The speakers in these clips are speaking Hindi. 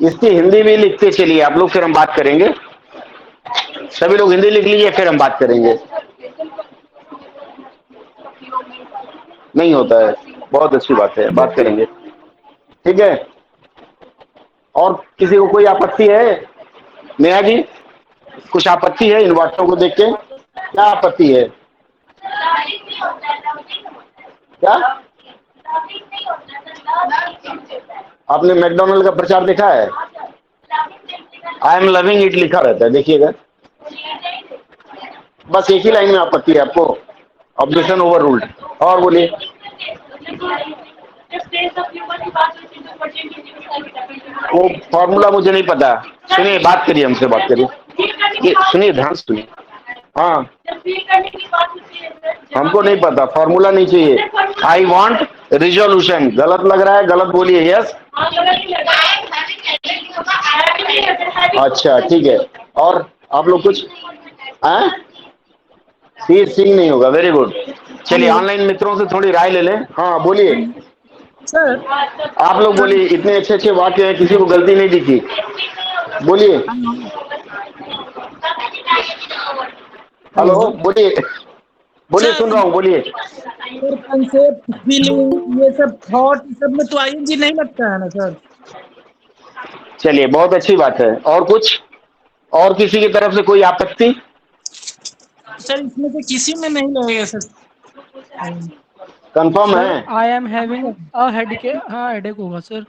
इसकी हिंदी भी लिखते चलिए आप लोग, फिर हम बात करेंगे। सभी लोग हिंदी लिख लीजिए, फिर हम बात करेंगे। नहीं होता है, बहुत अच्छी बात है, बात करेंगे। ठीक है, और किसी को कोई आपत्ति है? नेहा जी, कुछ आपत्ति है इन बातों को देख के? क्या आपत्ति है? क्या? आपने मैकडोनल्ड का प्रचार देखा है? आई एम लविंग इट लिखा रहता है, देखिएगा। बस एक ही लाइन में आपत्ति है आपको? Objection over ruled. और बोलिए। वो फॉर्मूला मुझे नहीं पता। सुनिए, बात करिए, हमसे बात करिए। ये सुनिए, ध्यान से सुनिए। हाँ, हमको नहीं पता, फॉर्मूला नहीं चाहिए। I want resolution. गलत लग रहा है, गलत बोलिए। यस। अच्छा, ठीक है। और आप लोग कुछ सी सिंह नहीं होगा, वेरी गुड। चलिए, हेलो ऑनलाइन मित्रों से थोड़ी राय ले लें। हाँ, बोलिए। सर। आप लोग बोलिए, इतने अच्छे अच्छे वाक्य हैं, किसी को गलती नहीं दिखी। बोलिए। हेलो, हेलो बोलिए। बोलिए, सर। सुन रहा हूँ, बोलिए। सर कंसेप्ट, फीलिंग, ये सब थॉट, सब में तो आईएनजी नहीं लगता है ना सर? चलिए, बहुत अच्छी बात है। और कुछ? और किसी की तरफ से कोई आपत्ति? सर इसमें से किसी में नहीं लगेगा सर। कंफर्म सर है? I am having a headache. हाँ, हेडेक होगा सर।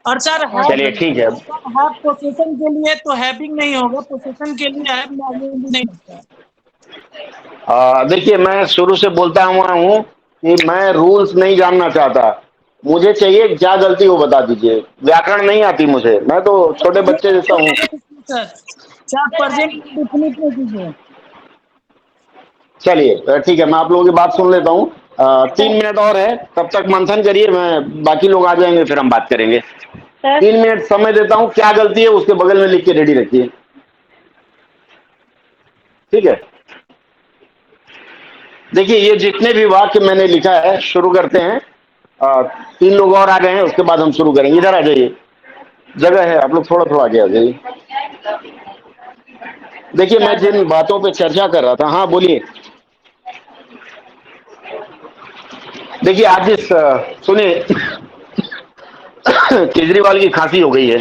और सर चलिए, ठीक है। है पोजीशन के लिए तो हैविंग नहीं होगा, पोजीशन के लिए है में आईएनजी नहीं लगता है। देखिए, मैं शुरू से बोलता हुआ हूँ कि मैं रूल्स नहीं जानना चाहता। मुझे चाहिए क्या गलती हो बता दीजिए। व्याकरण नहीं आती मुझे, मैं तो छोटे बच्चे जैसा हूँ। सर क्या प्रेजेंट डिफिनिट नहीं कीजिए। चलिए, ठीक है, मैं आप लोगों की बात सुन लेता हूँ। 3 मिनट और है, तब तक मंथन करिए, मैं बाकी लोग आ जाएंगे, फिर हम बात करेंगे। 3 मिनट समय देता हूँ, क्या गलती है उसके बगल में लिख के रेडी रखिए। ठीक है, देखिए, ये जितने भी वाक्य मैंने लिखा है, शुरू करते हैं। 3 लोग और आ गए हैं, उसके बाद हम शुरू करेंगे। इधर आ जाइए, जगह है, आप लोग थोड़ा थोड़ा आगे आ जाइए। देखिए, मैं जिन बातों पे चर्चा कर रहा था। हाँ, बोलिए। देखिए, आज इस सुनिए, केजरीवाल की खांसी हो गई है।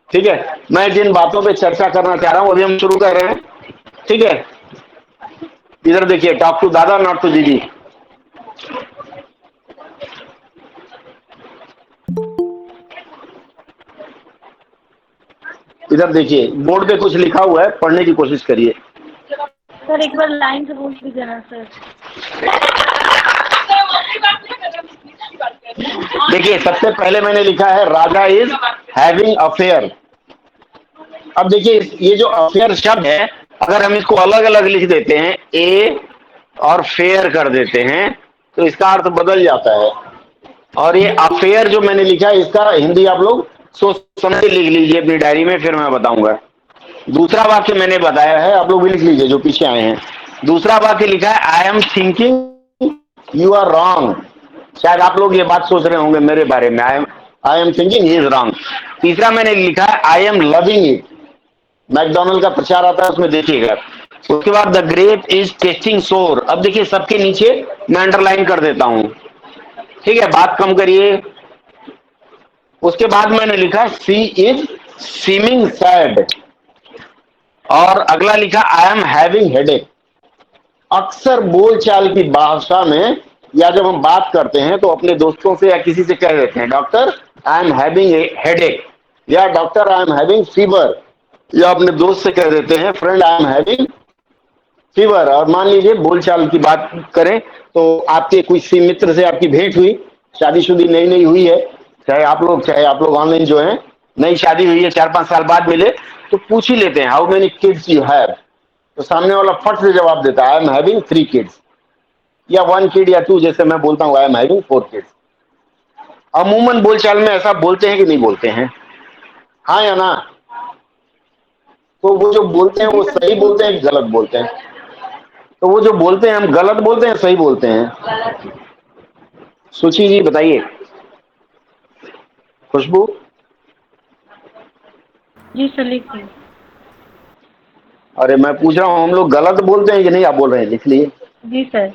ठीक है, मैं जिन बातों पे चर्चा करना चाह रहा हूं, अभी हम शुरू कर रहे हैं। ठीक है, इधर देखिए, टॉक टू दादा, नॉट टू दीदी। इधर देखिए, बोर्ड पे कुछ लिखा हुआ है, पढ़ने की कोशिश करिए। सर एक बार लाइन से पूछ लीजिए ना सर। देखिए, सबसे पहले मैंने लिखा है राजा इज हैविंग अफेयर। अब देखिए, ये जो अफेयर शब्द है, अगर हम इसको अलग अलग लिख देते हैं, ए और फेयर कर देते हैं, तो इसका अर्थ बदल जाता है। और ये अफेयर जो मैंने लिखा है, इसका हिंदी आप लोग सोच समझ के लिख लीजिए अपनी डायरी में, फिर मैं बताऊंगा। दूसरा वाक्य मैंने बताया है, आप लोग भी लिख लीजिए जो पीछे आए हैं। दूसरा वाक्य लिखा है I am thinking you are wrong. शायद आप लोग ये बात सोच रहे होंगे मेरे बारे में, आई am thinking he is wrong. तीसरा मैंने लिखा है I am loving it. McDonald का प्रचार आता है, उसमें देखिएगा। उसके बाद द ग्रेप इज टेस्टिंग सोर। अब देखिए, सबके नीचे मैं अंडरलाइन कर देता हूं। ठीक है, बात कम करिए। उसके बाद मैंने लिखा सी इज सीमिंग सैड। और अगला लिखा आई एम हैविंग हेडेक। अक्सर बोलचाल की भाषा में या जब हम बात करते हैं तो अपने दोस्तों से या किसी से कह देते हैं doctor I am having a headache, या doctor I am having fever, या अपने दोस्त से कह देते हैं friend I am having fever. और मान लीजिए बोलचाल की बात करें तो आपके किसी मित्र से आपकी भेंट हुई, शादीशुदी नई नई हुई है, चाहे आप लोग ऑनलाइन जो है, नई शादी हुई है, 4-5 साल बाद मिले, तो पूछ ही लेते हैं how many kids you have. तो सामने वाला फट से जवाब देता है आई एम हैविंग 3 किड्स, या 1 किड या 2, जैसे मैं बोलता हूँ आई एम हैविंग 4 किड्स। अमूमन बोलचाल में ऐसा बोलते हैं कि नहीं बोलते हैं? हाँ या ना? तो वो जो बोलते हैं वो सही बोलते हैं कि गलत बोलते हैं? तो वो जो बोलते हैं, हम गलत बोलते हैं सही बोलते हैं? सुची जी बताइए। खुशबू, जी सर लिख दी। अरे मैं पूछ रहा हूँ हम लोग गलत बोलते हैं कि नहीं, आप बोल रहे हैं? लिख लिए। जी सर।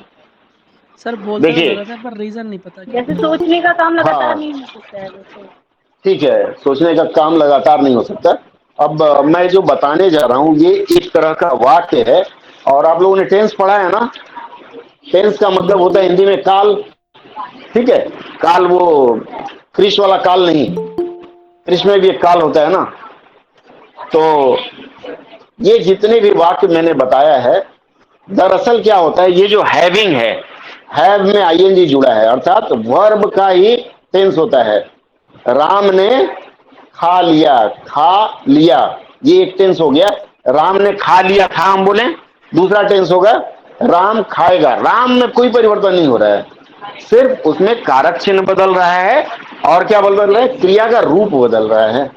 सर बोलते तो देखिए, गलत है पर रीजन नहीं पता क्या जैसे है। सोचने का काम लगातार हाँ नहीं हो सकता है वैसे। ठीक है, सोचने का काम लगातार नहीं हो सकता। अब मैं जो बताने जा रहा हूँ ये एक तरह का वाक्य है। और आप लोगों ने टेंस पढ़ा है ना? टेंस का मतलब होता है हिंदी में काल। ठीक है, काल वो कृष वाला काल नहीं, कृष में भी एक काल होता है ना। तो ये जितने भी वाक्य मैंने बताया है, दरअसल क्या होता है, ये जो हैविंग है, हैव में आईएनजी जुड़ा है, अर्थात वर्ब का ही टेंस होता है। राम ने खा लिया, खा लिया, ये एक टेंस हो गया। राम ने खा लिया था हम बोले, दूसरा टेंस होगा राम खाएगा। राम में कोई परिवर्तन नहीं हो रहा है, सिर्फ उसमें कारक चिन्ह बदल रहा है। और क्या बदल रहा है? क्रिया का रूप बदल रहा है।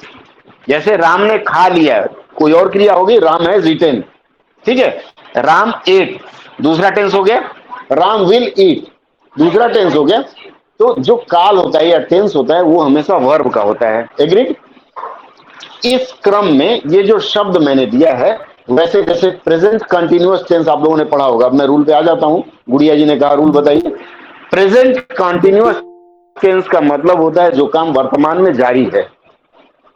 जैसे राम ने खा लिया, कोई और क्रिया होगी, राम हैज ईटन। ठीक है, राम एट, दूसरा टेंस हो गया। राम विल ईट, दूसरा टेंस हो गया। तो जो काल होता है या टेंस होता है वो हमेशा वर्ब का होता है। एग्रीड? इस क्रम में ये जो शब्द मैंने दिया है, वैसे जैसे प्रेजेंट कंटिन्यूअस टेंस आप लोगों ने पढ़ा होगा। अब मैं रूल पे आ जाता हूं, गुड़िया जी ने कहा रूल बताइए। प्रेजेंट कंटिन्यूअस टेंस का मतलब होता है जो काम वर्तमान में जारी है।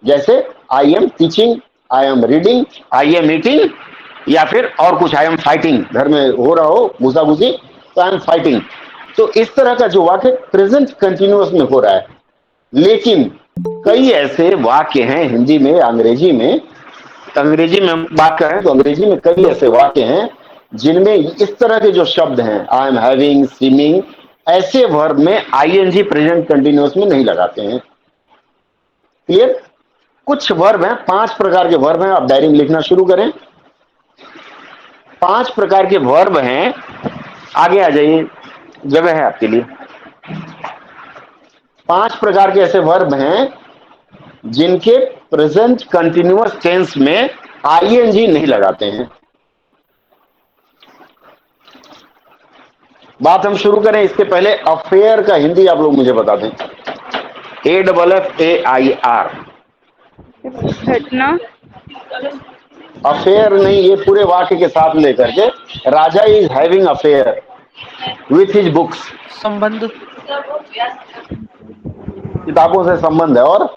जैसे I am teaching, I am reading, I am eating, या फिर और कुछ, आई एम फाइटिंग, घर में हो रहा हो घुसा घुसी तो आई एम फाइटिंग। तो इस तरह का जो वाक्य प्रेजेंट कंटिन्यूअस में हो रहा है। लेकिन कई ऐसे वाक्य हैं हिंदी में, अंग्रेजी में बात करें तो अंग्रेजी में कई ऐसे वाक्य हैं जिनमें इस तरह के जो शब्द हैं, आई एम हैविंग, सीमिंग, ऐसे वर्ब में आईएनजी प्रेजेंट कंटिन्यूअस में नहीं लगाते हैं। क्लियर? कुछ वर्ब हैं, 5 प्रकार के वर्ब हैं। आप डायरी में लिखना शुरू करें। 5 प्रकार के वर्ब हैं, आगे आ जाइए, जगह है आपके लिए। 5 प्रकार के ऐसे वर्ब हैं जिनके प्रेजेंट कंटिन्यूअस टेंस में आईएनजी नहीं लगाते हैं। बात हम शुरू करें इसके पहले अफेयर का हिंदी आप लोग मुझे बता दें। AFFAIR। घटना। अफेयर नहीं, ये पूरे वाक्य के साथ लेकर के, Raja is having affair with his books. संबंध। किताबों से संबंध है। और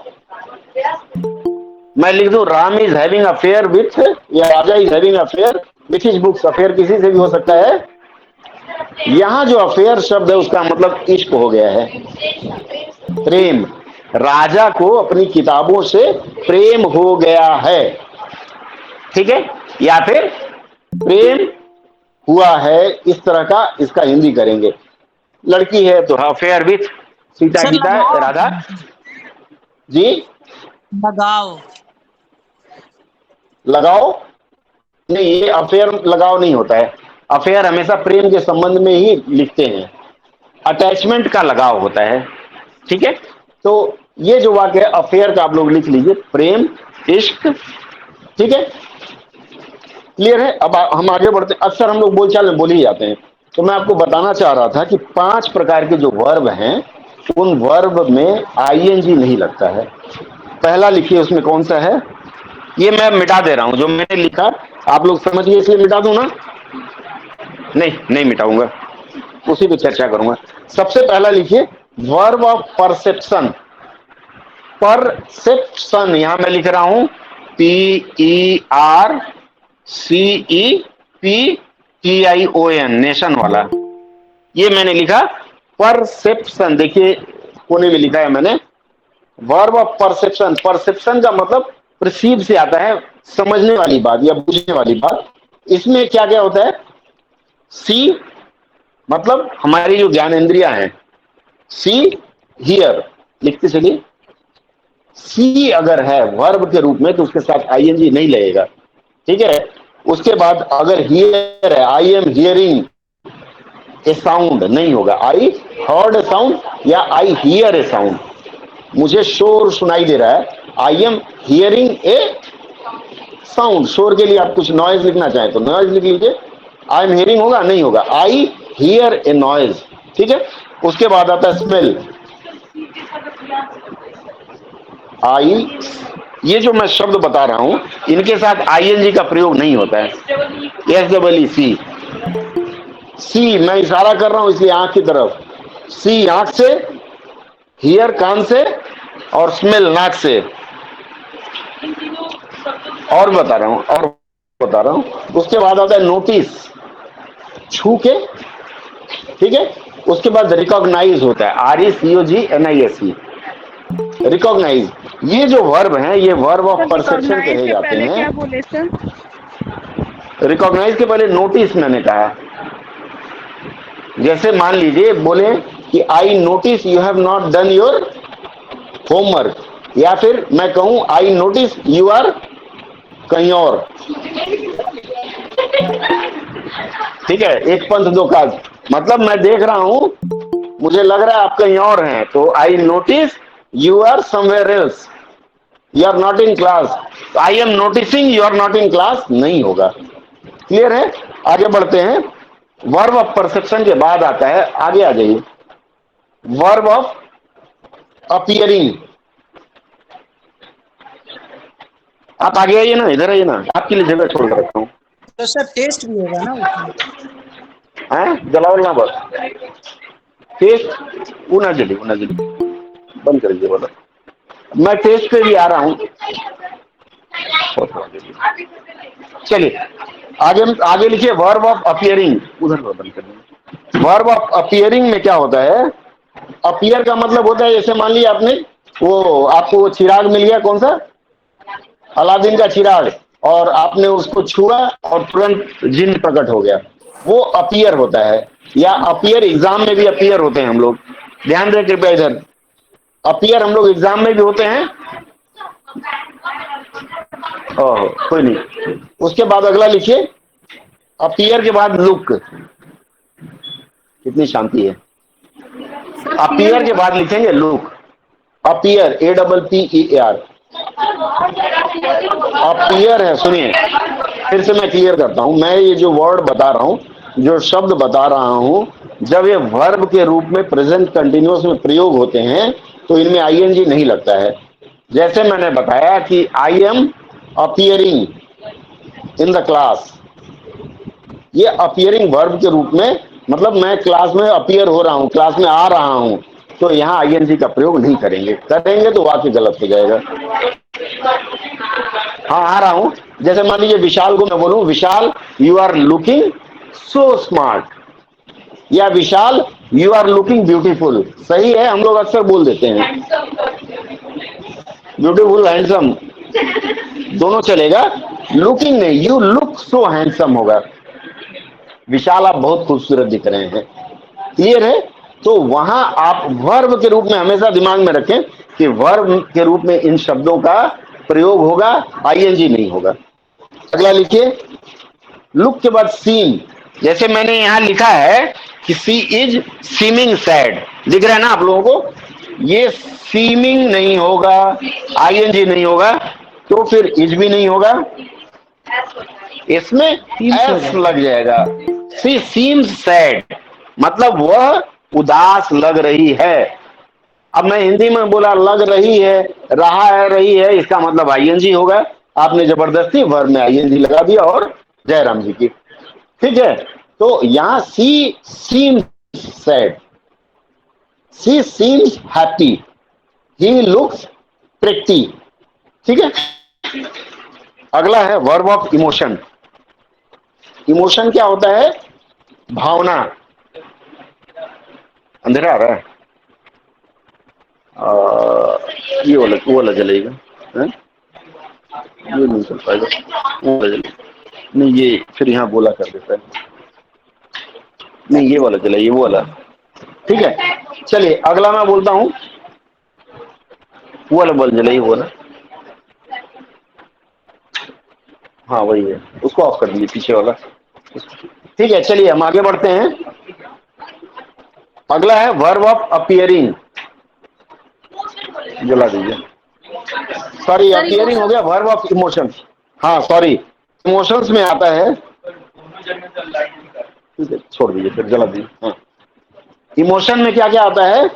मैं लिख दूं Ram is having affair with, या Raja is having affair with his books. Affair किसी से भी हो सकता है। यहां जो अफेयर शब्द है उसका मतलब इश्क हो गया है, प्रेम। राजा को अपनी किताबों से प्रेम हो गया है। ठीक है, या फिर प्रेम हुआ है, इस तरह का इसका हिंदी करेंगे। लड़की है तो affair with Sita sir Gita लगाओ, राधा जी। लगाओ। लगाओ नहीं, ये अफेयर लगाओ नहीं होता है। अफेयर हमेशा प्रेम के संबंध में ही लिखते हैं, अटैचमेंट का लगाव होता है। ठीक है, तो ये जो वाक्य है अफेयर का आप लोग लिख लीजिए, प्रेम, इश्क। ठीक है, क्लियर है? अब हम आगे बढ़ते। अक्सर हम लोग बोलचाल में बोल ही जाते हैं। तो मैं आपको बताना चाह रहा था कि 5 प्रकार के जो वर्ब हैं उन वर्ब में आईएनजी नहीं लगता है। पहला लिखिए, उसमें कौन सा है? ये मैं मिटा दे रहा हूं, जो मैंने लिखा आप लोग समझ गए इसलिए मिटा दूं ना? नहीं मिटाऊंगा, उसी पे चर्चा करूंगा। सबसे पहला लिखिए वर्ब ऑफ परसेप्शन। परसेप्शन यहां मैं लिख रहा हूं PERCEPTION, नेशन वाला। ये मैंने लिखा परसेप्शन। देखिए कोने में लिखा है मैंने, वर्ब ऑफ परसेप्शन। परसेप्शन का मतलब परसीव से आता है, समझने वाली बात या बुझने वाली बात। इसमें क्या क्या होता है? सी मतलब हमारी जो ज्ञानेंद्रियां हैं, सी हियर लिखते चलिए। सी अगर है वर्ब के रूप में तो उसके साथ आईएनजी नहीं लगेगा। ठीक है, उसके बाद अगर हियर है, I am hearing A sound, नहीं होगा। आई हर्ड ए साउंड या आई हियर ए साउंड, मुझे शोर सुनाई दे रहा है। I am hearing A sound. शोर के लिए आप कुछ नॉइज लिखना चाहें तो नॉइज लिख लीजिए। आई एम हियरिंग होगा, नहीं होगा। I hear A noise. ठीक है, उसके बाद आता है स्मेल। आई ये जो मैं शब्द बता रहा हूं इनके साथ आईएनजी का प्रयोग नहीं होता है। SEE सी, मैं इशारा कर रहा हूं इसलिए आंख की तरफ, सी आंख से, हियर कान से, और स्मेल नाक से। और बता रहा हूं उसके बाद आता है नोटिस, छू के, ठीक है। उसके बाद रिकॉग्नाइज होता है, RECOGNISE, रिकॉग्नाइज। ये जो वर्ब हैं ये वर्ब ऑफ परसेप्शन रिकॉग्नाइज कहे से जाते पहले क्या हैं। बोले सर? रिकॉग्नाइज के पहले नोटिस मैंने कहा। जैसे मान लीजिए बोले कि आई notice you have not done your homework, या फिर मैं कहूं आई नोटिस यू आर कहीं और, ठीक है। एक पंथ दो काज, मतलब मैं देख रहा हूं, मुझे लग रहा है आप कहीं और हैं, तो I notice you are somewhere else, you are not in class. I am noticing you are not in class नहीं होगा। क्लियर है? आगे बढ़ते हैं। वर्ब ऑफ परसेप्शन के बाद आता है, आगे आ जाइए, वर्ब ऑफ अपीयरिंग। आप आगे आइए ना, इधर आइए ना, आपके लिए जगह छोड़ कर रखा हूँ। तो सर टेस्ट भी होगा ना उसमें? जलाओ ना बस, टेस्ट वो ना जली बंद कर दीजिए बोला। मैं टेस्ट पे भी आ रहा हूँ। चलिए आगे लिखिए, वर्ब ऑफ अपीयरिंग, उधर बंद कर दीजिए। वर्ब ऑफ अपीयरिंग में क्या होता है? अपीयर का मतलब होता है, जैसे मान लिया आपने वो, आपको वो चिराग मिल गया, कौन सा, अलादीन का चिराग, और आपने उसको छुआ और तुरंत जिन प्रकट हो गया, वो अपीयर होता है। या अपीयर एग्जाम में भी अपीयर होते हैं हम लोग, ध्यान दें कृपया इधर, अपीयर हम लोग एग्जाम में भी होते हैं। ओह कोई नहीं। उसके बाद अगला लिखिए, अपीयर के बाद लुक। कितनी शांति है। अपीयर के बाद लिखेंगे लुक, अपीयर, APPER, अपीयर है। सुनिए फिर से मैं क्लियर करता हूं, मैं ये जो वर्ड बता रहा हूं, जो शब्द बता रहा हूं, जब ये वर्ब के रूप में प्रेजेंट कंटिन्यूअस में प्रयोग होते हैं तो इनमें आईएनजी नहीं लगता है। जैसे मैंने बताया कि I am appearing in the class, ये अपीयरिंग वर्ब के रूप में, मतलब मैं क्लास में अपीयर हो रहा हूं, क्लास में आ रहा हूं, तो यहां आईएनजी का प्रयोग नहीं करेंगे तो वाक्य गलत हो जाएगा। हाँ आ रहा हूं। जैसे मान लीजिए विशाल को मैं बोलूं, Vishal you are looking so smart, या Vishal you are looking beautiful. सही है, हम लोग अक्सर बोल देते हैं ब्यूटीफुल, हैंडसम, दोनों चलेगा। लुकिंग नहीं, यू लुक सो हैंडसम होगा। विशाल आप बहुत खूबसूरत दिख रहे हैं। क्लियर है? तो वहां आप वर्ब के रूप में हमेशा दिमाग में रखें कि वर्ब के रूप में इन शब्दों का प्रयोग होगा, आईएनजी नहीं होगा। अगला लिखिए, लुक के बाद सीम। जैसे मैंने यहां लिखा है कि सी इज सीमिंग सैड, दिख रहा है ना आप लोगों को, ये सीमिंग नहीं होगा, आईएनजी नहीं होगा, तो फिर इज भी नहीं होगा, इसमें एस लग जाएगा। सी सीम्स सैड, मतलब वह उदास लग रही है। अब मैं हिंदी में बोला लग रही है, रहा है, रही है, इसका मतलब आईएनजी होगा। आपने जबरदस्ती वर्ब में आईएनजी लगा दिया और जयराम जी की, ठीक है। तो यहां she seems sad, she seems happy, he looks pretty, ठीक है। अगला है वर्ब ऑफ इमोशन। इमोशन क्या होता है? भावना। अंधेरा आ रहा है, ये वाला जलेगा, ये नहीं चल पाएगा, वो वाला जलेगा नहीं, ये फिर यहाँ बोला कर देता है, नहीं ये वाला जलाइए, वो वाला, ठीक है। चलिए अगला मैं बोलता हूँ, वो वाला बल्ब जलाइए, वो वाला, हाँ वही है, उसको ऑफ कर दीजिए, पीछे वाला, ठीक है। चलिए हम आगे बढ़ते हैं। अगला है वर्ब ऑफ अपीयरिंग, जला दीजिए, सॉरी अपीयरिंग हो गया, वर्ब ऑफ इमोशंस। हाँ सॉरी, इमोशंस में आता है, ठीक है छोड़ दीजिए, फिर जला दीजिए। हाँ, इमोशन में क्या क्या आता है?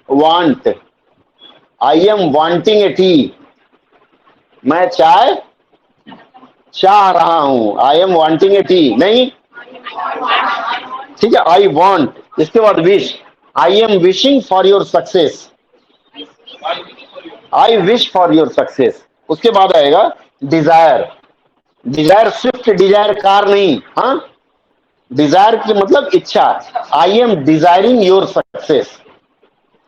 Want, I am wanting a tea, मैं चाय चाह रहा हूं, I am wanting a tea, नहीं, ठीक है, आई वॉन्ट, इसके बाद wish, I am wishing for your success, I wish for your success. उसके बाद आएगा desire, desire Swift Dzire car नहीं, हाँ, डिजायर की मतलब इच्छा, I am desiring your success,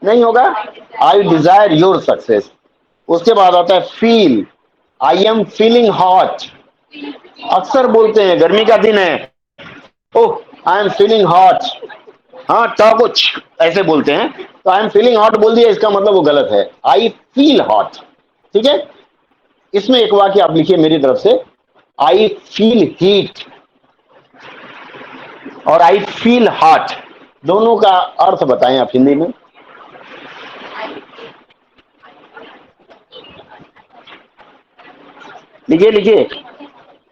नहीं होगा, आई डिजायर योर सक्सेस। उसके बाद आता है feel, I am feeling hot, अक्सर बोलते हैं गर्मी का दिन है, ओह आई एम फीलिंग हॉट, हाँ ट को ऐसे बोलते हैं, तो आई एम फीलिंग हॉट बोल दिया, इसका मतलब वो गलत है, आई फील हॉट, ठीक है। इसमें एक वाक्य आप लिखिए मेरी तरफ से, आई फील हीट और आई फील हॉट, दोनों का अर्थ बताएं आप हिंदी में। लिखिए लिखिए,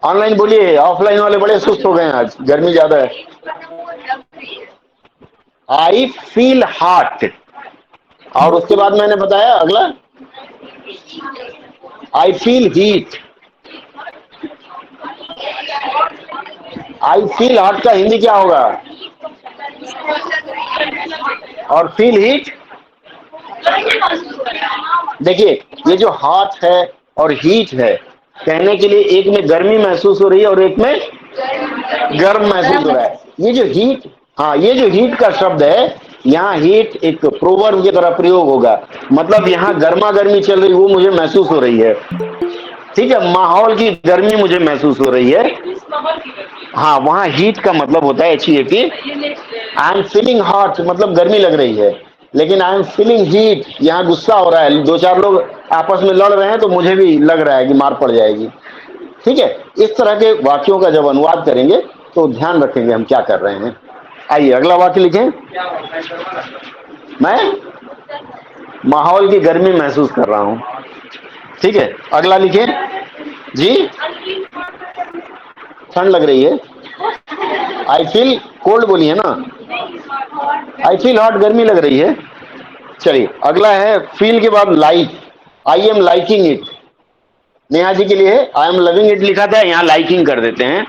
ऑनलाइन बोलिए, ऑफलाइन वाले बड़े सुस्त हो गए हैं आज, गर्मी ज्यादा है। आई फील हॉट, और उसके बाद मैंने बताया अगला, I feel heat. I feel hot का हिंदी क्या होगा, और फील हीट, देखिए ये जो हॉट है और हीट है, कहने के लिए एक में गर्मी महसूस हो रही है और एक में गर्म महसूस हो रहा है। ये जो हीट, हाँ ये जो हीट का शब्द है, यहाँ हीट एक प्रोवर्ब की तरह प्रयोग होगा, मतलब यहाँ गर्मा गर्मी चल रही वो मुझे महसूस हो रही है, ठीक है, माहौल की गर्मी मुझे महसूस हो रही है, हाँ वहाँ हीट का मतलब होता है HEAT। I am feeling hot मतलब गर्मी लग रही है, लेकिन आई एम फीलिंग हीट, यहाँ गुस्सा हो रहा है, दो चार लोग आपस में लड़ रहे हैं तो मुझे भी लग रहा है कि मार पड़ जाएगी, ठीक है। इस तरह के वाक्यों का जब अनुवाद करेंगे तो ध्यान रखेंगे हम क्या कर रहे हैं। आइए अगला वाक्य लिखें, मैं माहौल की गर्मी महसूस कर रहा हूं, ठीक है। अगला लिखें जी, ठंड लग रही है, आई फील कोल्ड बोलिए ना, आई फील हॉट गर्मी लग रही है। चलिए अगला है फील के बाद like, I am liking it, Neha ji के लिए है, आई एम लविंग इट लिखा था, यहाँ लाइकिंग कर देते हैं,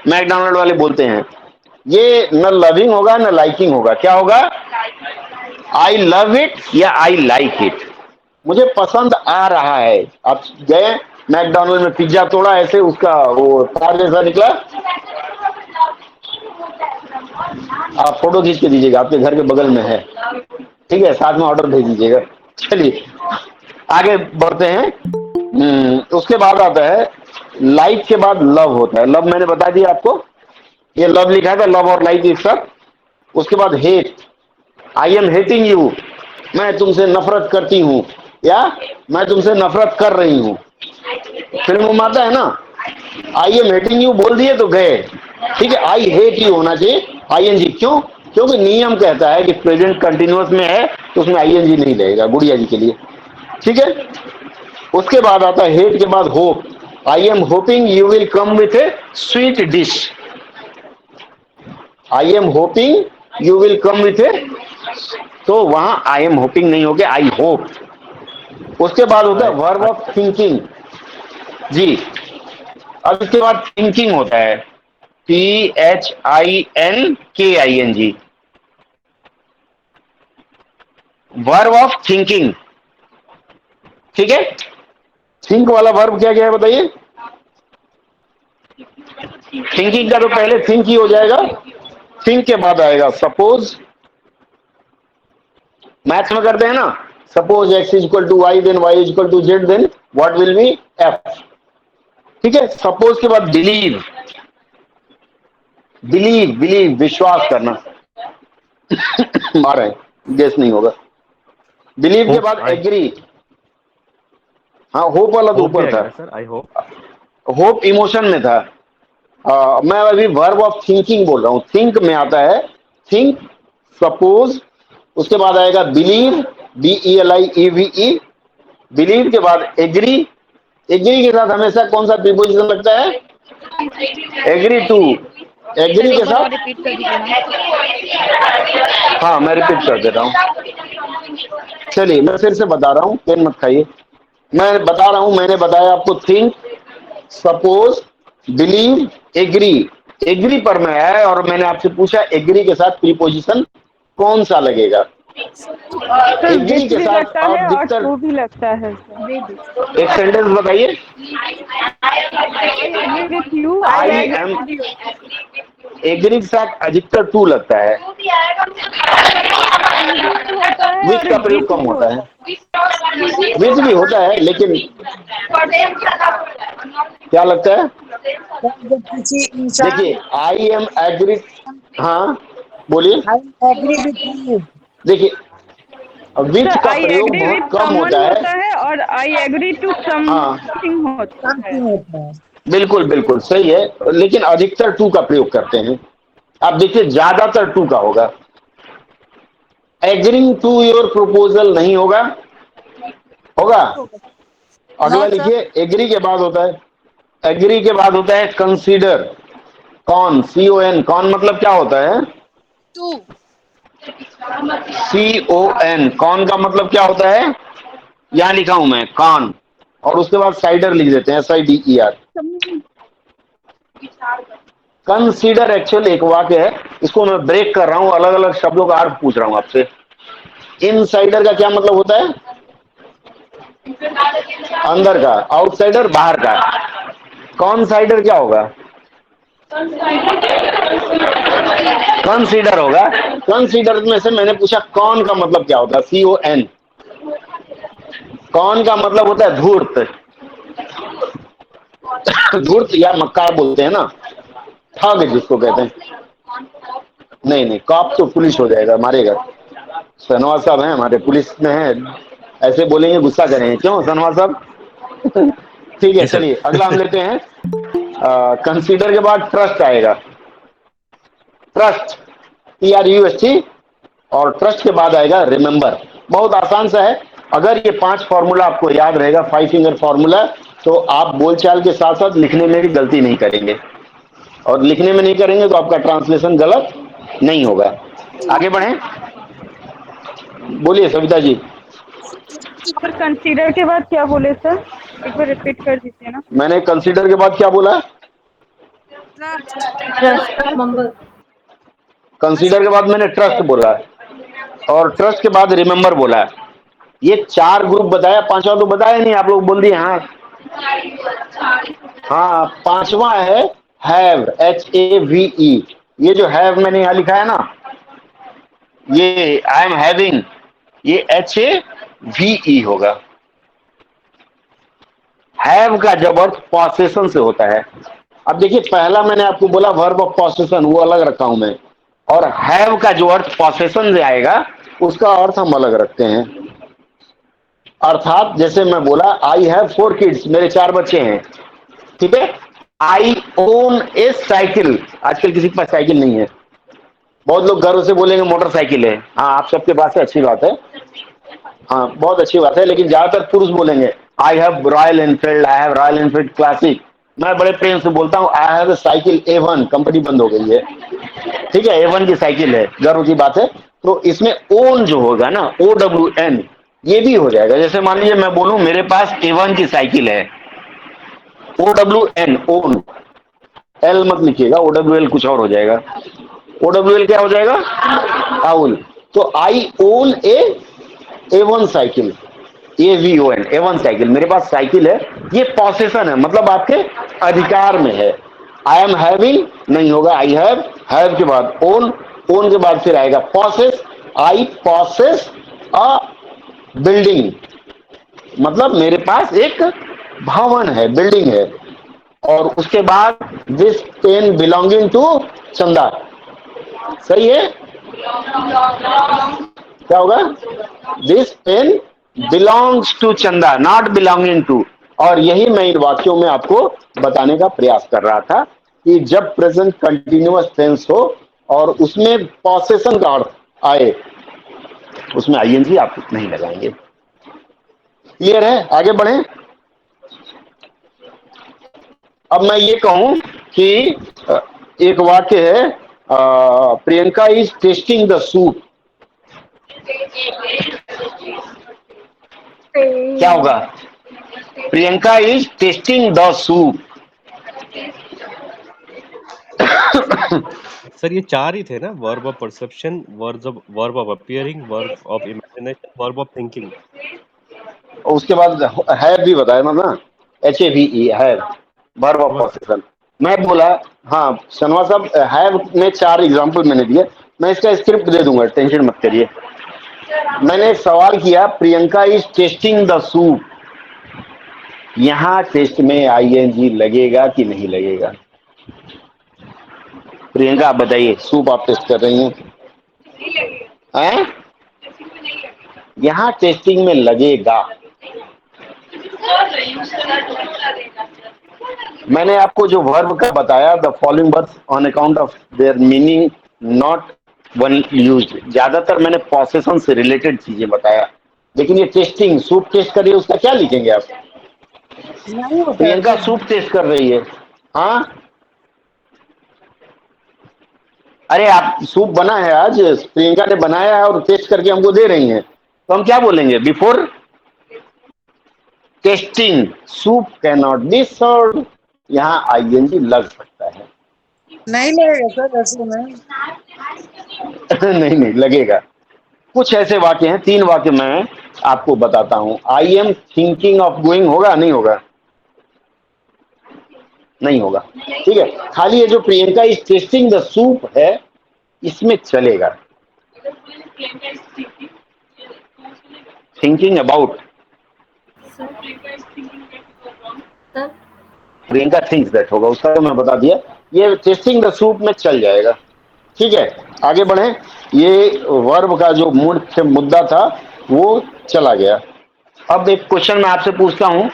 मैकडॉनल्ड वाले बोलते हैं ये न लविंग होगा न लाइकिंग होगा, क्या होगा, आई लव इट या आई लाइक इट, मुझे पसंद आ रहा है। आप गए मैकडॉनल्ड में पिज्जा तोड़ा, ऐसे उसका वो तार जैसा निकला, आप फोटो खींच के दीजिएगा, आपके घर के बगल में है, ठीक है, साथ में ऑर्डर भेज दीजिएगा। चलिए आगे बढ़ते हैं। उसके बाद आता है लाइक के बाद लव होता है, लव मैंने बता दिया आपको, ये लव लिखा था, लव और लाइक एक साथ। उसके बाद hate, I am hating you, मैं तुमसे नफरत करती हूं या मैं तुमसे नफरत कर रही हूं, फिल्मों में आता है ना, आई एम हेटिंग यू बोल दिए तो गए, ठीक है, आई हेट यू होना चाहिए ING, क्यों, क्योंकि नियम कहता है कि प्रेजेंट कंटिन्यूअस में है तो उसमें ING नहीं लगेगा, गुड़िया जी के लिए, ठीक है। उसके बाद आता है हेट के बाद hope, I am hoping you will come with a sweet dish, I am hoping you will come with a, तो वहां आई एम होपिंग नहीं होगा, आई होप। उसके बाद होता है वर्ब ऑफ थिंकिंग जी, अब इसके बाद थिंकिंग होता है THINKING, वर्ब ऑफ थिंकिंग, ठीक है। थिंक वाला वर्ब क्या क्या है बताइए, थिंकिंग का तो पहले थिंक ही हो जाएगा, थिंक के बाद आएगा सपोज, मैथ्स में करते हैं ना, suppose x equal to y then y equal to z then what will be f, ठीक है। सपोज के बाद बिलीव, बिलीव बिलीव विश्वास करना मारे गेस नहीं होगा। बिलीव के बाद एग्री, हाँ होप वाला तो ऊपर था sir, I hope, hope emotion में था। मैं अभी वर्ब ऑफ थिंकिंग बोल रहा हूं, थिंक में आता है थिंक, सपोज, उसके बाद आएगा बिलीव, BELIEVE, बिलीव के बाद एग्री, एग्री के साथ हमेशा कौन सा प्रीपोजिशन लगता है, एग्री टू, एग्री के साथ, रिपीट कर दीजिए ना। हाँ मैं रिपीट कर देता हूँ, चलिए मैं फिर से बता रहा हूँ, पेन मत खाइए, मैं बता रहा हूं, मैंने बताया आपको think, suppose, believe, agree. Agree पर मैं आया और मैंने आपसे पूछा एग्री के साथ प्रीपोजिशन कौन सा लगेगा। सर एग्री विच के भी साथ लगता है और अधिकतर टू भी लगता है सर। एक सेंटेंस बताइए। I agree with you, I I agree am, with you. Agree के साथ अधिकतर टू लगता है, होता है विच और का प्रयोग विथ कम भी होता है। होता है। विच भी होता है लेकिन क्या लगता है, सर जब किसी इंसान देखिए आई एम एग्री, हाँ बोलिए। आई एग्री विथ यू, देखिए विच सर का आई प्रयोग एग्री बहुत विथ कम समवन होता है। होता है और आई एग्री टू हाँ समथिंग होता है। समथिंग होता है। बिल्कुल बिल्कुल सही है, लेकिन अधिकतर टू का प्रयोग करते हैं। आप देखिए ज्यादातर टू का होगा। एग्रीइंग टू योर प्रपोजल नहीं होगा, होगा। नो अगला सर, लिखिए, एग्री के बाद होता है, एग्री के बाद होता है कंसीडर। कौन, सी ओ एन, कौन मतलब क्या होता है, टू सी ओ एन, कौन का मतलब क्या होता है, यहां लिखा हूं मैं कौन, और उसके बाद साइडर लिख देते हैं, SIDER। कंसीडर एक्चुअल एक वाक्य है, इसको मैं ब्रेक कर रहा हूं, अलग अलग शब्दों का अर्थ पूछ रहा हूं आपसे। इनसाइडर का क्या मतलब होता है, अंदर का, आउटसाइडर बाहर का। कौन साइडर क्या होगा, कंसीडर होगा। कंसीडर में से मैंने पूछा कौन का मतलब क्या होता है, CON। कौन का मतलब होता है धूर्त, धूर्त या मक्कार बोलते हैं ना, ठग जिसको कहते हैं। नहीं नहीं, कॉप तो पुलिस हो जाएगा, मारेगा। सनवार साहब हैं हमारे, पुलिस में है, ऐसे बोलेंगे गुस्सा करेंगे, क्यों सनवार साहब। ठीक है जी सर। चलिए अगला हम लेते हैं। कंसीडर के बाद ट्रस्ट आएगा, ट्रस्ट, TRUST, और ट्रस्ट के बाद आएगा रिमेंबर। बहुत आसान सा है, अगर ये 5 फॉर्मूला आपको याद रहेगा, 5 फिंगर फॉर्मूला, तो आप बोलचाल के साथ साथ लिखने में भी गलती नहीं करेंगे, और लिखने में नहीं करेंगे तो आपका ट्रांसलेशन गलत नहीं होगा। आगे बढ़े, बोलिए सविता जी। सर कंसीडर के बाद क्या बोले सर, एक बार रिपीट कर दीजिए ना। मैंने कंसीडर के बाद क्या बोला, कंसीडर के बाद मैंने ट्रस्ट बोला, और ट्रस्ट के बाद रिमेंबर बोला। ये 4 ग्रुप बताया, 5वां तो बताया नहीं, आप लोग बोल दिए हाँ। हाँ 5वां है हैव, HAVE। ये जो हैव मैंने यहां लिखा है ना, ये आई एम हैविंग, ये HAVE होगा। हैव का जब अर्थ पॉसेशन से होता है। अब देखिए पहला मैंने आपको बोला वर्ब ऑफ पॉसेशन, वो अलग रखा हूं मैं, और हैव का जो अर्थ पॉसेशन से आएगा उसका अर्थ हम अलग रखते हैं। अर्थात जैसे मैं बोला आई हैव 4 किड्स, मेरे 4 बच्चे हैं, ठीक है। आई ओन ए साइकिल, आजकल किसी के पास साइकिल नहीं है, बहुत लोग गर्व से बोलेंगे मोटरसाइकिल है। हाँ आप सबके पास है, अच्छी बात है, हाँ बहुत अच्छी बात है, लेकिन ज्यादातर पुरुष बोलेंगे I have royal Enfield, I have royal Enfield classic. मैं बड़े प्रेम से बोलता हूँ I have cycle A1, company बंद हो गई है, ठीक है, A1 की साइकिल है, गर्व की बात है। तो इसमें ओन जो होगा ना, OWN, ये भी हो जाएगा। जैसे मान लीजिए मैं बोलूं मेरे पास A1 की साइकिल है, OWN, ओन, L मत लिखिएगा, OWL कुछ और हो जाएगा। OWL क्या हो जाएगा, आउल। तो I own A1 cycle, AVON, A1 cycle, मेरे पास साइकिल है, ये पॉसेशन है, मतलब आपके अधिकार में है। आई एम हैविंग नहीं होगा, आई हैव के बाद ओन, ओन के बाद फिर आएगा पॉसेस, आई पॉसेस अ बिल्डिंग, मतलब मेरे पास एक भवन है, बिल्डिंग है। और उसके बाद दिस पेन बिलोंगिंग टू चंदा, सही है, क्या होगा, दिस पेन बिलोंग्स टू चंदा, नॉट बिलोंगिंग टू। और यही मैं इन वाक्यों में आपको बताने का प्रयास कर रहा था कि जब प्रेजेंट कंटिन्यूअस टेंस हो और उसमें पॉसेशन का अर्थ आए, उसमें ING आप नहीं लगाएंगे। क्लियर है, आगे बढ़े। अब मैं ये कहूं कि एक वाक्य है, Priyanka is testing the soup, क्या होगा, Priyanka is testing the soup. Sir ये 4 ही थे ना, verb of perception, verb of appearing, verb of imagination, verb of thinking. उसके बाद हैव भी बताया ना, HAVE have, verb of position. मैं बोला हाँ शनवा साहब, हैव में 4 एग्जाम्पल मैंने दिए, मैं इसका स्क्रिप्ट दे दूंगा, टेंशन मत करिए। मैंने एक सवाल किया, Priyanka is testing the soup, यहाँ टेस्ट में ING लगेगा कि नहीं लगेगा? प्रियंका आप बताइए, सूप आप टेस्ट कर रही हैं? यहाँ टेस्टिंग में लगेगा। मैंने आपको जो वर्ब का बताया, the following verbs on account of their meaning not one used, ज्यादातर मैंने पोसेशन से रिलेटेड चीजें बताया, लेकिन ये टेस्टिंग, सूप टेस्ट करिए, उसका क्या लिखेंगे आप? नहीं होता है प्रियंका सर। सूप टेस्ट कर रही है, हाँ अरे आप सूप बना है आज, प्रियंका ने बनाया है और टेस्ट करके हमको दे रही हैं, तो हम क्या बोलेंगे? Before testing soup can not be served, यहाँ ING लग सकता है। नहीं लगेगा सर ऐसे में। नहीं नहीं लगेगा। कुछ ऐसे वाक्य हैं, 3 वाक्य मैं आपको बताता हूं। I am thinking of going होगा, नहीं होगा? नहीं होगा, ठीक है। खाली ये जो Priyanka is testing the soup है, इसमें चलेगा। Thinking about, Priyanka thinks that होगा, उसका तो मैं बता दिया। ये टेस्टिंग द सूप में चल जाएगा, ठीक है। आगे बढ़े, ये वर्ब का जो मुख्य मुद्दा था वो चला गया। अब एक क्वेश्चन मैं आपसे पूछता हूं,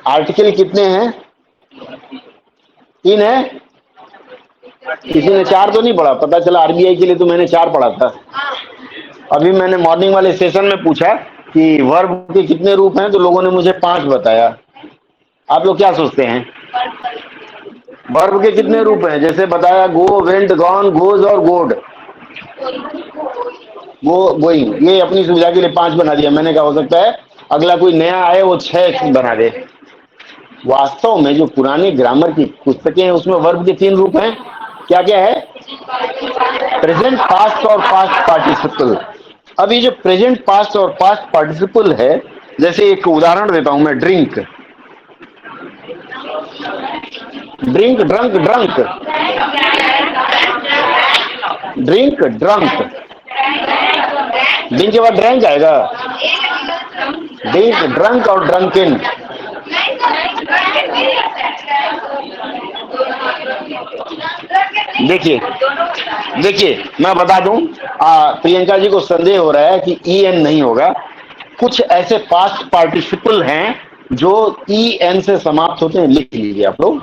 आर्टिकल कितने हैं? 3 है? किसी ने 4 तो नहीं पढ़ा? पता चला RBI के लिए तो मैंने 4 पढ़ा था। अभी मैंने मॉर्निंग वाले सेशन में पूछा कि वर्ब के कितने रूप हैं, तो लोगों ने मुझे 5 बताया। आप लोग क्या सोचते हैं, वर्ब के कितने रूप हैं? जैसे बताया गो, वेंट, गॉन, गोज और गोड, गो, गोइंग, ये अपनी सुविधा के लिए 5 बना दिया। मैंने कहा हो सकता है अगला कोई नया आए वो 6 बना दे। वास्तव में जो पुराने ग्रामर की पुस्तकें हैं उसमें वर्ब के 3 रूप हैं। क्या क्या है? प्रेजेंट, पास्ट और पास्ट पार्टिसिपल। अब ये जो प्रेजेंट, पास्ट और पास्ट पार्टिसिपल है, जैसे एक उदाहरण देता हूं मैं, drink, drink, drunk, drunk, drink, drunk, drink के बाद ड्रंक आएगा, ड्रिंक, ड्रंक और ड्रंकिन। देखिए देखिए मैं बता दूं, प्रियंका जी को संदेह हो रहा है कि EN नहीं होगा। कुछ ऐसे पास्ट पार्टिसिपल हैं जो EN से समाप्त होते हैं, लिख लीजिए आप लोग।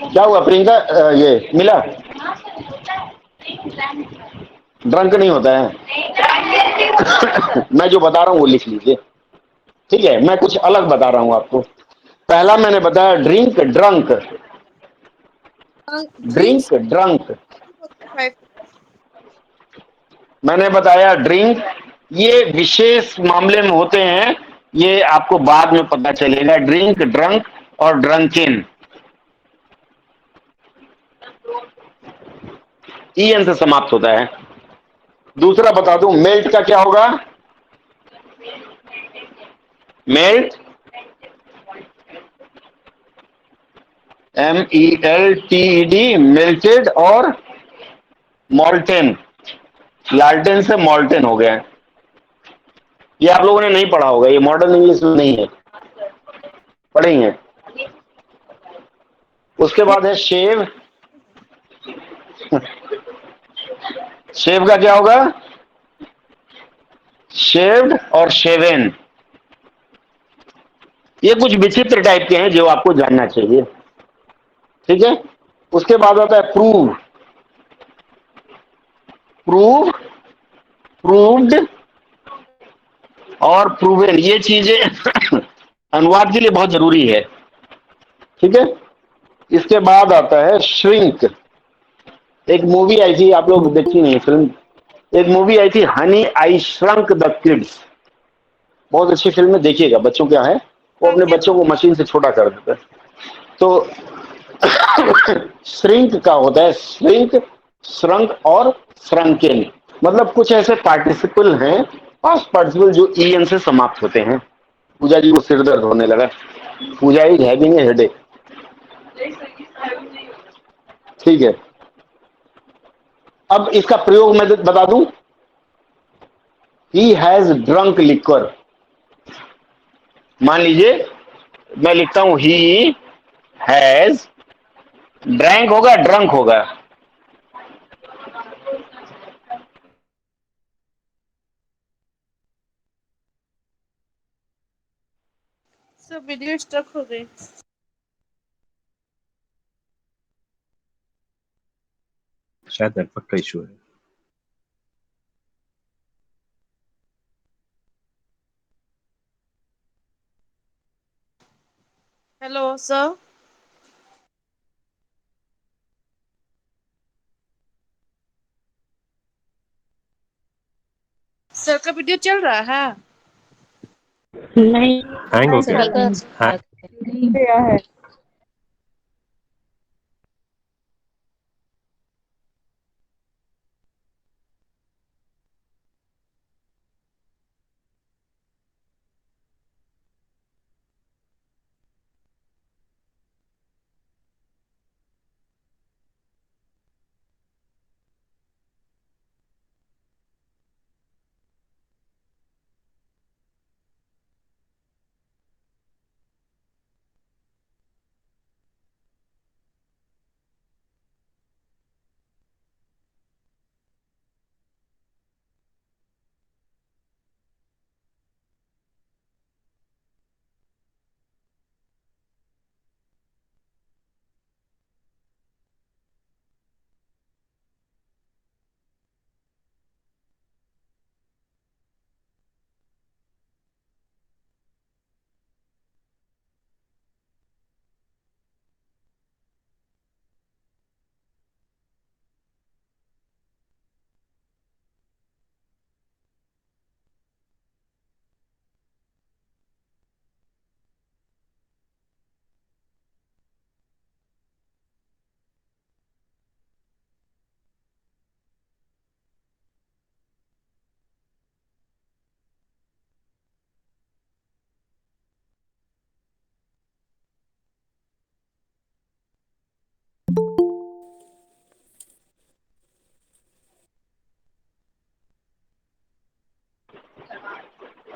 क्या हुआ प्रियंका, ये मिला? ड्रंक नहीं होता है। मैं जो बता रहा हूं वो लिख लीजिए, ठीक है। मैं कुछ अलग बता रहा हूं आपको। पहला मैंने बताया ड्रिंक, ड्रंक, ड्रिंक, ड्रंक। मैंने बताया ड्रिंक, ये विशेष मामले में होते हैं, ये आपको बाद में पता चलेगा। ड्रिंक, ड्रंक और ड्रंकिन, EN से समाप्त होता है। दूसरा बता दूं, मेल्ट का क्या होगा? मेल्ट, MELTED, मेल्टेड और मॉल्टेन, लाल्टेन से मॉल्टेन हो गया। ये आप लोगों ने नहीं पढ़ा होगा, ये मॉडर्न इंग्लिश में नहीं है, पढ़ेंगे। उसके बाद है शेव, शेव का क्या होगा? शेव्ड और शेवेन। ये कुछ विचित्र टाइप के हैं जो आपको जानना चाहिए, ठीक है। उसके बाद आता है प्रूव, प्रूव, प्रूव्ड और प्रूवेन। ये चीजें अनुवाद के लिए बहुत जरूरी है, ठीक है। इसके बाद आता है श्रिंक। एक मूवी आई थी, आप लोग देखी नहीं फिल्म? एक मूवी आई थी, हनी आई श्रंक द किड्स। बहुत अच्छी फिल्म है, देखिएगा। बच्चों क्या है, वो अपने बच्चों को मशीन से छोटा कर देता है। तो श्रिंक का होता है श्रिंक, श्रंक और श्रंकेन। मतलब कुछ ऐसे पार्टिसिपल हैं, पास्ट पार्टिसिपल, जो ईएन से समाप्त होते हैं। पूजा जी को सिर दर्द होने लगा। पूजा इज हैविंग ए हेडेक। ठीक है, अब इसका प्रयोग मैं बता दूं। He has drunk liquor. मान लीजिए मैं लिखता हूं ही हैज ड्रैंक, होगा ड्रंक होगा। सर वीडियो स्टक हो गई। शायद नेटवर्क का इशू है। Hello sir. सर का वीडियो चल रहा है? नहीं हैंग हो गया। गया है।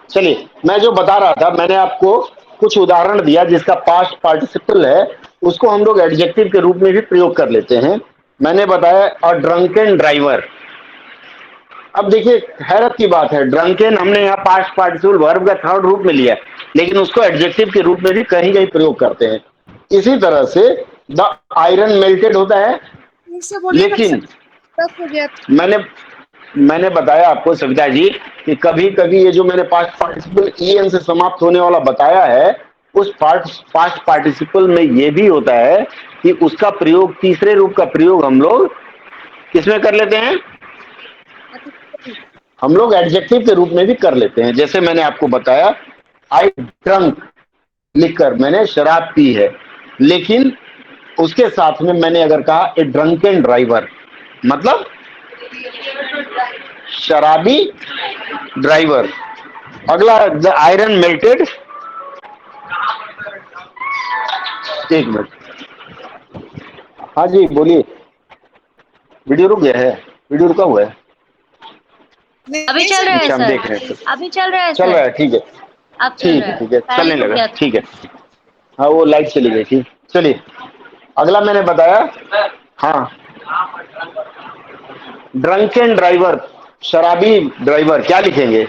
चलिए, मैं जो बता रहा था, मैंने आपको कुछ उदाहरण दिया जिसका पास्ट पार्टिसिपल है, उसको हम लोग एडजेक्टिव के रूप में भी प्रयोग कर लेते हैं। मैंने बताया अ ड्रंकन ड्राइवर। अब देखिए, हैरत की बात है, ड्रंकन हमने यहाँ पास्ट पार्टिसिपल वर्ब का थर्ड रूप में लिया, लेकिन उसको एडजेक्टिव के रूप में भी कहीं कहीं प्रयोग करते हैं। इसी तरह से द आयरन मेल्टेड होता है, से बोलिए ना सर, लेकिन स्टक हो गया। मैंने मैंने बताया आपको सविता जी कि कभी कभी ये जो मैंने पास्ट पार्टिसिपल ईएन से समाप्त होने वाला बताया है, उस पास्ट पार्टिसिपल में ये भी होता है कि उसका प्रयोग, तीसरे रूप का प्रयोग हम लोग किसमें कर लेते हैं, हम लोग एडजेक्टिव के रूप में भी कर लेते हैं। जैसे मैंने आपको बताया आई ड्रंक लिखकर, मैंने शराब पी है, लेकिन उसके साथ में मैंने अगर कहा ए ड्रंकन ड्राइवर, मतलब शराबी ड्राइवर। अगला द आयरन मेल्टेड। एक मिनट, हाँ जी बोलिए। वीडियो रुक गया है, वीडियो रुका हुआ है। अभी चल रहा है अच्छा, हम सर, देख रहे हैं। अभी चल रहा है चल सर, रहा है, ठीक है, अब चल रहा है, ठीक है, पहले चलने रुक लगा, गया था। ठीक है। हाँ, वो लाइट चली गई थी। चलिए, अगला मैंने बताया, हाँ, ड्रंकन ड्राइवर, शराबी ड्राइवर। क्या लिखेंगे,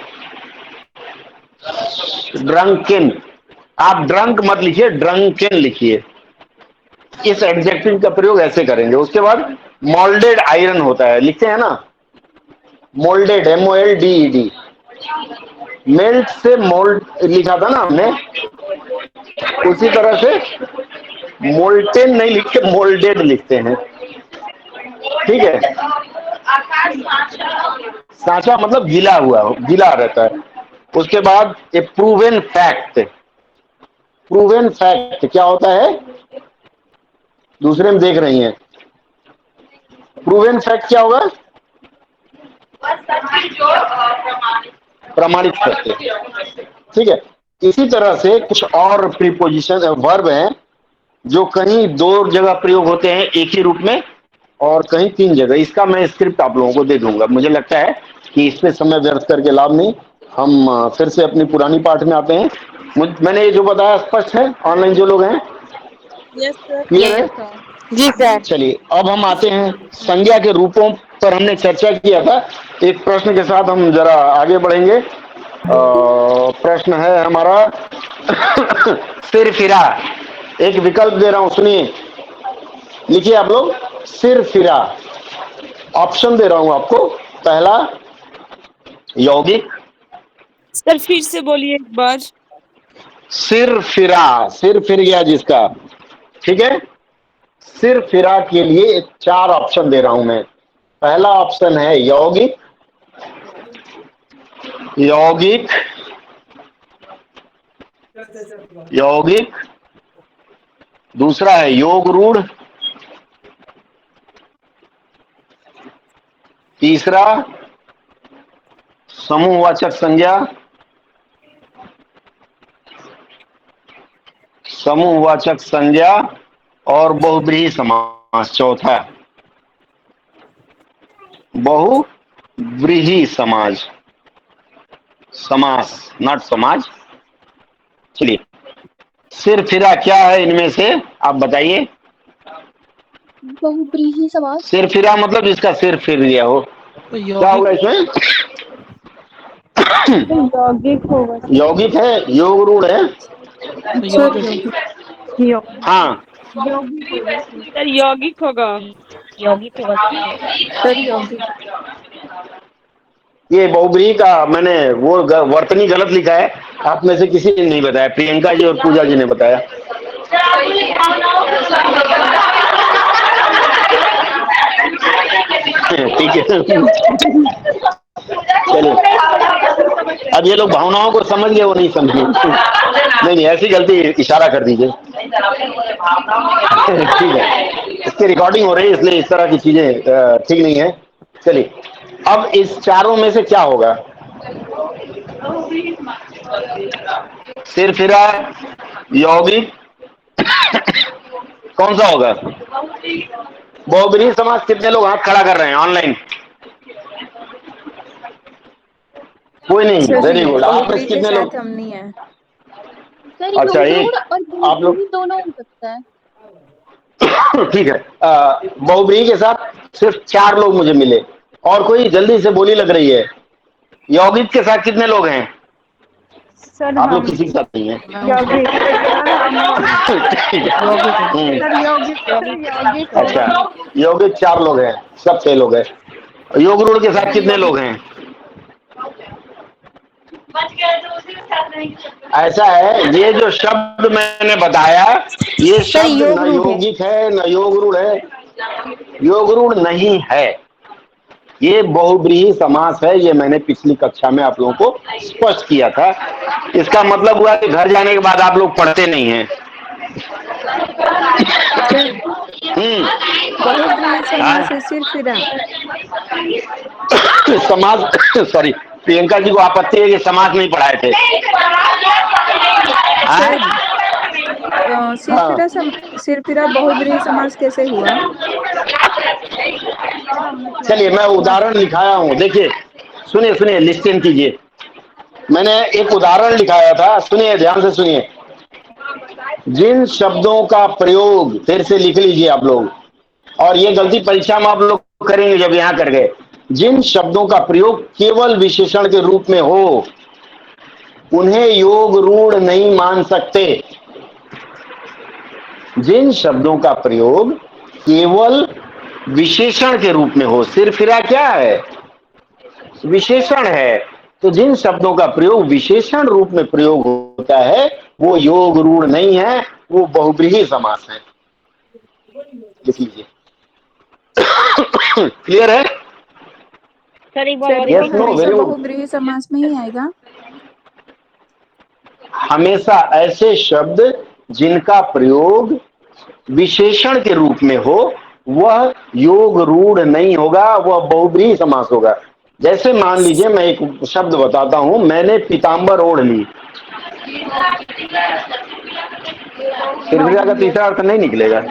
ड्रंकन। आप ड्रंक मत लिखिए, ड्रंकन लिखिए। इस एडजेक्टिव का प्रयोग ऐसे करेंगे। उसके बाद मोल्डेड आयरन होता है, लिखते हैं ना, मोल्डेड, MOLDED। मेल्ट से मोल्ड लिखा था ना हमने, उसी तरह से मोल्टेन नहीं लिखते, मोल्डेड लिखते हैं। ठीक है, सांचा मतलब गीला हुआ, गीला रहता है। उसके बाद ए प्रूवन फैक्ट। प्रूवन फैक्ट क्या होता है, दूसरे में देख रही हैं। प्रूवन फैक्ट क्या होगा, प्रमाणित सत्य। ठीक है, इसी तरह से कुछ और प्रीपोजिशन वर्ब हैं जो कहीं 2 जगह प्रयोग होते हैं एक ही रूप में और कहीं 3 जगह। इसका मैं स्क्रिप्ट आप लोगों को दे दूंगा। मुझे लगता है कि इस पे समय व्यर्थ करके लाभ नहीं। हम फिर से अपनी पुरानी पाठ में आते हैं। मैंने ये जो बताया स्पष्ट है, ऑनलाइन जो लोग हैं यस सर। क्लियर है? जी सर। चलिए अब हम आते हैं संज्ञा के रूपों पर। हमने चर्चा किया था। एक प्रश्न के साथ हम जरा आगे बढ़ेंगे। प्रश्न है हमारा सिर फिरा। एक विकल्प दे रहा हूं, सुनिए, लिखिए आप लोग, सिर फिरा। ऑप्शन दे रहा हूं आपको। पहला यौगिक, सर फिर से बोलिए एक बार। सिर फिरा, सिर फिर गया जिसका, ठीक है। सिर फिरा के लिए 4 ऑप्शन दे रहा हूं मैं। पहला ऑप्शन है यौगिक, यौगिक, यौगिक। दूसरा है योग रूढ़। तीसरा समूहवाचक संज्ञा, समूहवाचक संज्ञा और बहुब्रीहि समास। चौथा बहुब्रीहि समाज, समास नॉट समाज। चलिए, सिर फिरा क्या है इनमें से, आप बताइए। बहुब्रीहि समास। सिर फिरा मतलब जिसका सिर फिर गया हो। तो क्या होगा यौगिक इसमें? यौगिक होगा यौगिक है, योग रूढ़ है। तो यौगिक हाँ, सर यौगिक होगा। यौगिक होगा सर यौगिक। ये बहुब्रीहि का मैंने वो वर्तनी गलत लिखा है। आप में से किसी ने नहीं बताया, प्रियंका जी और पूजा जी ने बताया। ठीक है, चलिए। अब ये लोग भावनाओं को समझ गए, वो नहीं समझे। नहीं, ऐसी गलती इशारा कर दीजिए। ठीक है, इसकी रिकॉर्डिंग हो रही है इसलिए इस तरह की चीजें ठीक नहीं है। चलिए, अब इस चारों में से क्या होगा? सिर फिरा, यौगिक, कौन सा होगा? बहुब्रीहि समास। कितने लोग हाथ खड़ा कर रहे हैं ऑनलाइन? कोई नहीं, वेरी गुड। आप में कितने लोग? हम नहीं है। अच्छा, एक आप लोग दोनों हो सकता है। ठीक है। बहुब्रीहि के साथ सिर्फ 4 लोग मुझे मिले। और कोई जल्दी से बोली लग रही है। यौगिक के साथ कितने लोग हैं? सर। आप लोग हम किसी के साथ नहीं है। यौगिक। अच्छा, यौगिक 4 लोग हैं, सब फेल हो गए। योग रूढ़ के साथ कितने लोग हैं? ऐसा है, ये जो शब्द मैंने बताया, ये शब्द न यौगिक है न योग रूढ़ है, योग रूढ़ नहीं है। ये बहुब्रीहि समास है। ये मैंने पिछली कक्षा में आप लोगों को स्पष्ट किया था। इसका मतलब हुआ कि घर जाने के बाद आप लोग पढ़ते नहीं हैं। बहुब्रीहि समास से सिर फिरा। समाज सॉरी, प्रियंका जी को आपत्ति है कि समाज नहीं पढ़ाए थे। सिरफिरा बहुब्रीहि समास कैसे हुआ? चलिए, मैं उदाहरण लिखाया हूं, देखिए, सुनिए सुनिए, लिस्टेन कीजिए। मैंने एक उदाहरण लिखाया था, सुनिए, ध्यान से सुनिए। जिन शब्दों का प्रयोग, फिर से लिख लीजिए आप लोग, और ये गलती परीक्षा में आप लोग करेंगे जब यहां कर गए। जिन शब्दों का प्रयोग केवल विशेषण के रूप में हो, उन्हें योग रूढ़ नहीं मान सकते। जिन शब्दों का प्रयोग केवल विशेषण के रूप में हो, सिर फिरा क्या है? विशेषण है। तो जिन शब्दों का प्रयोग विशेषण रूप में प्रयोग होता है, वो योग रूढ़ नहीं है, वो बहुब्रीहि समास है। लिख लीजिए। क्लियर है? सर एक बार और Yes, no, very good. बहुब्रीहि समास में ही आएगा। हमेशा ऐसे शब्द जिनका प्रयोग विशेषण के रूप में हो वह योग रूढ़ नहीं होगा, वह बहुब्रीहि समास होगा। जैसे मान लीजिए मैं एक शब्द बताता हूं, मैंने पीताम्बर ओढ़ ली, सिरफिरा का तीसरा अर्थ नहीं निकलेगा।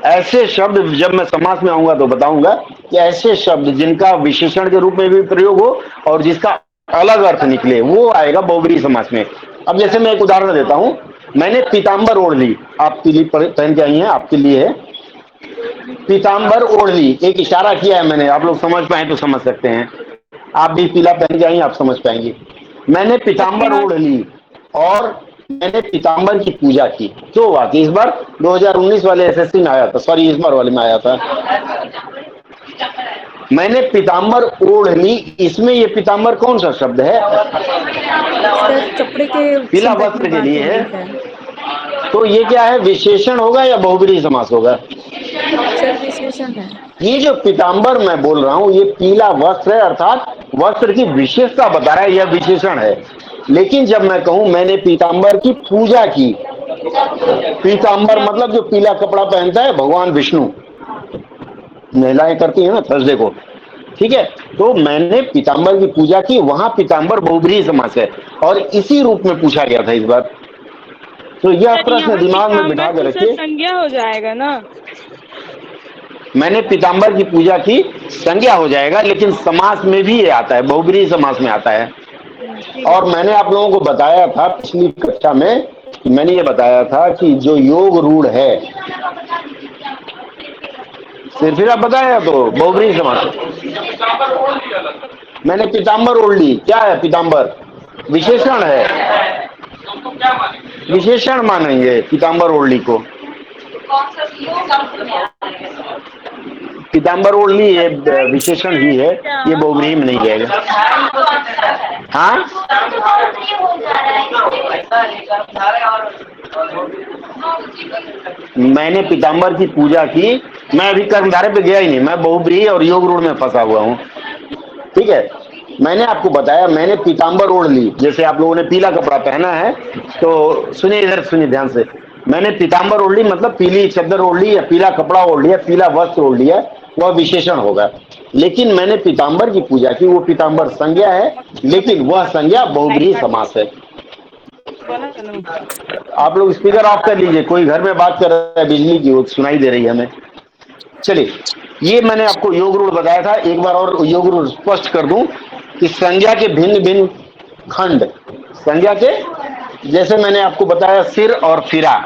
ऐसे शब्द जब मैं समास में आऊंगा तो बताऊंगा कि ऐसे शब्द जिनका विशेषण के रूप में भी प्रयोग हो और जिसका अलग अर्थ निकले वो आएगा बहुब्रीहि समास में। अब जैसे मैं एक उदाहरण देता हूं, मैंने पीताम्बर ओढ़ ली, आपके लिए पहन के आई है, आपके लिए है, पीताम्बर ओढ़ ली, एक इशारा किया है मैंने, आप लोग समझ पाए तो समझ सकते हैं, आप भी पीला पहन के आई आप समझ पाएंगे। मैंने पीताम्बर ओढ़ ली और मैंने पीताम्बर की पूजा की। क्यों हुआ कि इस बार 2019 वाले एसएससी में आया था, सॉरी इस बार वाले में आया था। मैंने पीताम्बर ओढ़ ली, इसमें ये पीताम्बर कौन सा शब्द है? सर कपड़े के पीला वस्त्र के लिए है, तो ये क्या है, विशेषण होगा या बहुब्रीहि समास होगा? सर विशेषण है। ये जो पीताम्बर मैं बोल रहा हूं ये पीला वस्त्र है, अर्थात वस्त्र की विशेषता बता रहा है, यह विशेषण है। लेकिन जब मैं कहूं मैंने पीताम्बर की पूजा की, पीताम्बर मतलब जो पीला कपड़ा पहनता है भगवान विष्णु, महिलाएं करती है ना थर्सडे को, ठीक है, तो मैंने पीताम्बर की पूजा की, वहां पीताम्बर बहुब्रीहि समास है और इसी रूप में पूछा गया था इस बार। तो यह प्रश्न दिमाग में बिठा कर रखिए, संज्ञा हो जाएगा ना। मैंने पीताम्बर की पूजा की संज्ञा हो जाएगा, लेकिन समास में भी ये आता है, बहुब्रीहि समास में आता है। और मैंने आप लोगों को बताया था पिछली कक्षा में, मैंने ये बताया था कि जो योग रूढ़ है, फिर आप बताया तो बहुब्रीहि समास। मैंने पीताम्बर ओढ़ ली, क्या है पीताम्बर? विशेषण है, विशेषण मानेंगे पीताम्बर ओढ़ ली को। पीताम्बर ओढ़ ली ये विशेषण ही है, ये बहुब्रीहि में नहीं जाएगा। हाँ मैंने पीताम्बर की पूजा की, मैं अभी कर्मधारय पे गया ही नहीं, मैं बहुब्रीहि और योग रूढ़ में फंसा हुआ हूँ, ठीक है। मैंने आपको बताया मैंने पीताम्बर ओढ़ ली, जैसे आप लोगों ने पीला कपड़ा पहना है, तो सुनिए इधर सुनिए ध्यान से, मैंने पीताम्बर ओढ़ ली मतलब पीली चद्दर ओढ़ ली या पीला कपड़ा ओढ़ लिया, पीला वस्त्र ओढ़ लिया, वह विशेषण होगा। लेकिन मैंने पीताम्बर की पूजा की, वो पीताम्बर संज्ञा है, लेकिन वह संज्ञा बहुब्रीहि समास है। आप लोग स्पीकर ऑफ कर लीजिए, कोई घर में बात कर रहा है बिजली की, वो सुनाई दे रही है हमें। चलिए, ये मैंने आपको योग रूढ़ बताया था, एक बार और योग रूढ़ स्पष्ट कर दूं कि संज्ञा के भिन्न भिन्न खंड, संज्ञा के जैसे मैंने आपको बताया सिर और फिरा,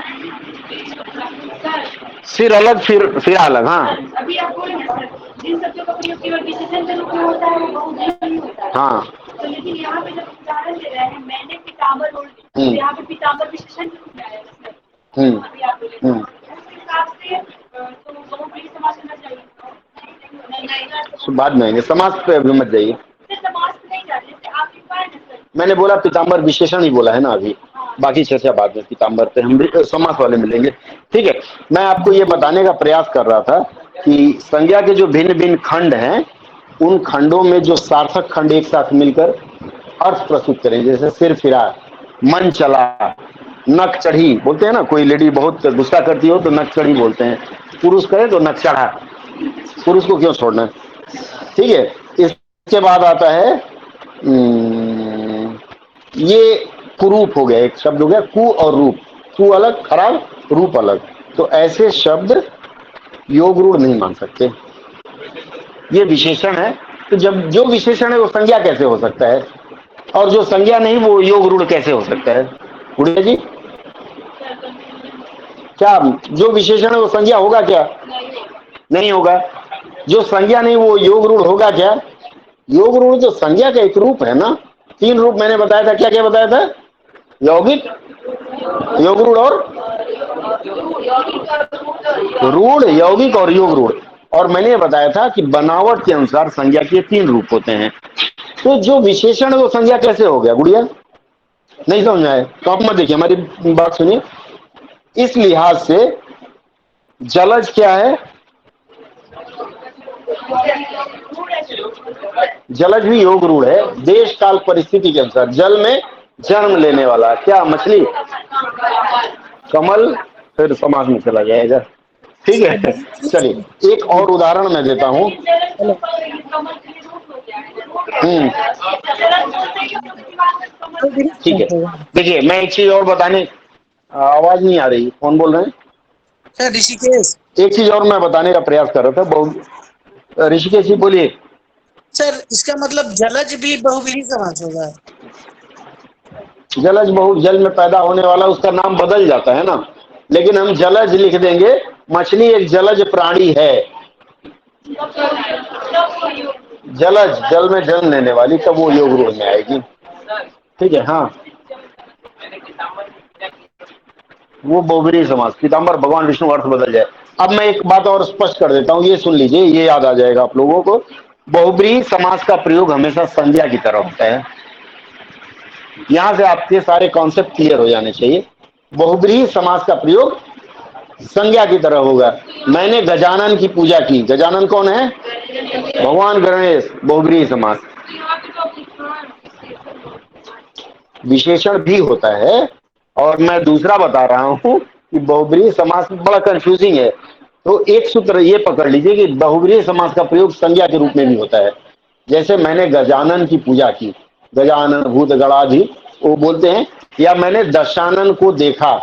सिर अलग फिरा अलग। हाँ अभी आपको जिन शब्दों का प्रयोग केवल विशेषण के रूप में होता है वो बहुब्रीहि होता है। हाँ, तो लेकिन यहाँ पे जब उदाहरण दे रहे हैं मैंने पीताम्बर ओढ़ ली, तो यहाँ पे पीताम्बर विशेषण के रूप में आया है। अभी आप बोले उस हिसाब से तो बहुब्रीहि समास होना चाहिए। बाद में आएंगे, समास पे अभी मत जाइए, समास नहीं जाते, जैसे आप एक बार मैंने बोला पीताम्बर विशेषण ही बोला है ना अभी, बाकी चर्चा बाद में, पीताम्बर पे हम समास वाले मिलेंगे, ठीक है। मैं आपको ये बताने का प्रयास कर रहा था कि संज्ञा के जो भिन्न भिन्न खंड हैं, उन खंडों में जो सार्थक खंड एक साथ मिलकर अर्थ प्रस्तुत करें, जैसे सिर फिरा, मन चला, नक चढ़ी, बोलते हैं ना, कोई लेडी बहुत गुस्सा करती हो तो नक चढ़ी बोलते हैं, पुरुष करे तो नक चढ़ा, पुरुष को क्यों छोड़ना, ठीक है। इसके बाद आता है ये कुरूप हो गया, एक शब्द हो गया कु और रूप, कु अलग खराब, रूप अलग, तो ऐसे शब्द योग रूढ़ नहीं मान सकते, ये विशेषण है। तो जब जो विशेषण है वो संज्ञा कैसे हो सकता है, और जो संज्ञा नहीं वो योग रूढ़ कैसे हो सकता है? गुड़िया जी, क्या जो विशेषण है वो संज्ञा होगा क्या? नहीं होगा। जो संज्ञा नहीं वो योग रूढ़ होगा क्या? योग रूढ़ तो संज्ञा का एक रूप है ना, तीन रूप मैंने बताया था, क्या क्या बताया था? यौगिक, योग रूढ़ और रूढ़, यौगिक और योग रूढ़। और मैंने बताया था कि बनावट के अनुसार संज्ञा के तीन रूप होते हैं। तो जो विशेषण है वो संज्ञा कैसे हो गया? गुड़िया नहीं समझ आए तो आप मत देखिए, हमारी बात सुनिए। इस लिहाज से जलज क्या है? जलज भी योग रूढ़ है, देश काल परिस्थिति के अनुसार। जल में जन्म लेने वाला, क्या मछली? कमल, फिर समाज में चला जाएगा। ठीक है, चलिए एक और उदाहरण मैं देता हूँ। ठीक है, देखिए मैं एक चीज और बताने, आवाज नहीं आ रही, कौन बोल रहे हैं? सर ऋषिकेश। एक चीज और मैं बताने का प्रयास कर रहा था, बहुत ऋषिकेश जी बोलिए। सर इसका मतलब जलज भी बहुव्रीहि समास होगा। जलज बहु, जल में पैदा होने वाला, उसका नाम बदल जाता है ना, लेकिन हम जलज लिख देंगे। मछली एक जलज प्राणी है, जलज, जल में जन्म लेने वाली, तब वो योग रूप में आएगी। ठीक है, हाँ वो बहुव्रीहि समास, पीताम्बर भगवान विष्णु अर्थ बदल जाए। अब मैं एक बात और स्पष्ट कर देता हूँ, ये सुन लीजिए, ये याद आ जाएगा आप लोगों को। बहुव्रीहि समास का प्रयोग हमेशा संज्ञा की तरह होता है। यहां से आपके सारे कॉन्सेप्ट क्लियर हो जाने चाहिए। बहुव्रीहि समास का प्रयोग संज्ञा की तरह होगा। मैंने गजानन की पूजा की, गजानन कौन है? भगवान गणेश, बहुव्रीहि समास। विशेषण भी होता है, और मैं दूसरा बता रहा हूं कि बहुव्रीहि समास बड़ा कंफ्यूजिंग है। तो एक सूत्र ये पकड़ लीजिए कि बहुव्रीहि समास का प्रयोग संज्ञा के रूप में भी होता है। जैसे मैंने गजानन की पूजा की, गजानन भूत गणाधि वो बोलते हैं, या मैंने दशानन को देखा।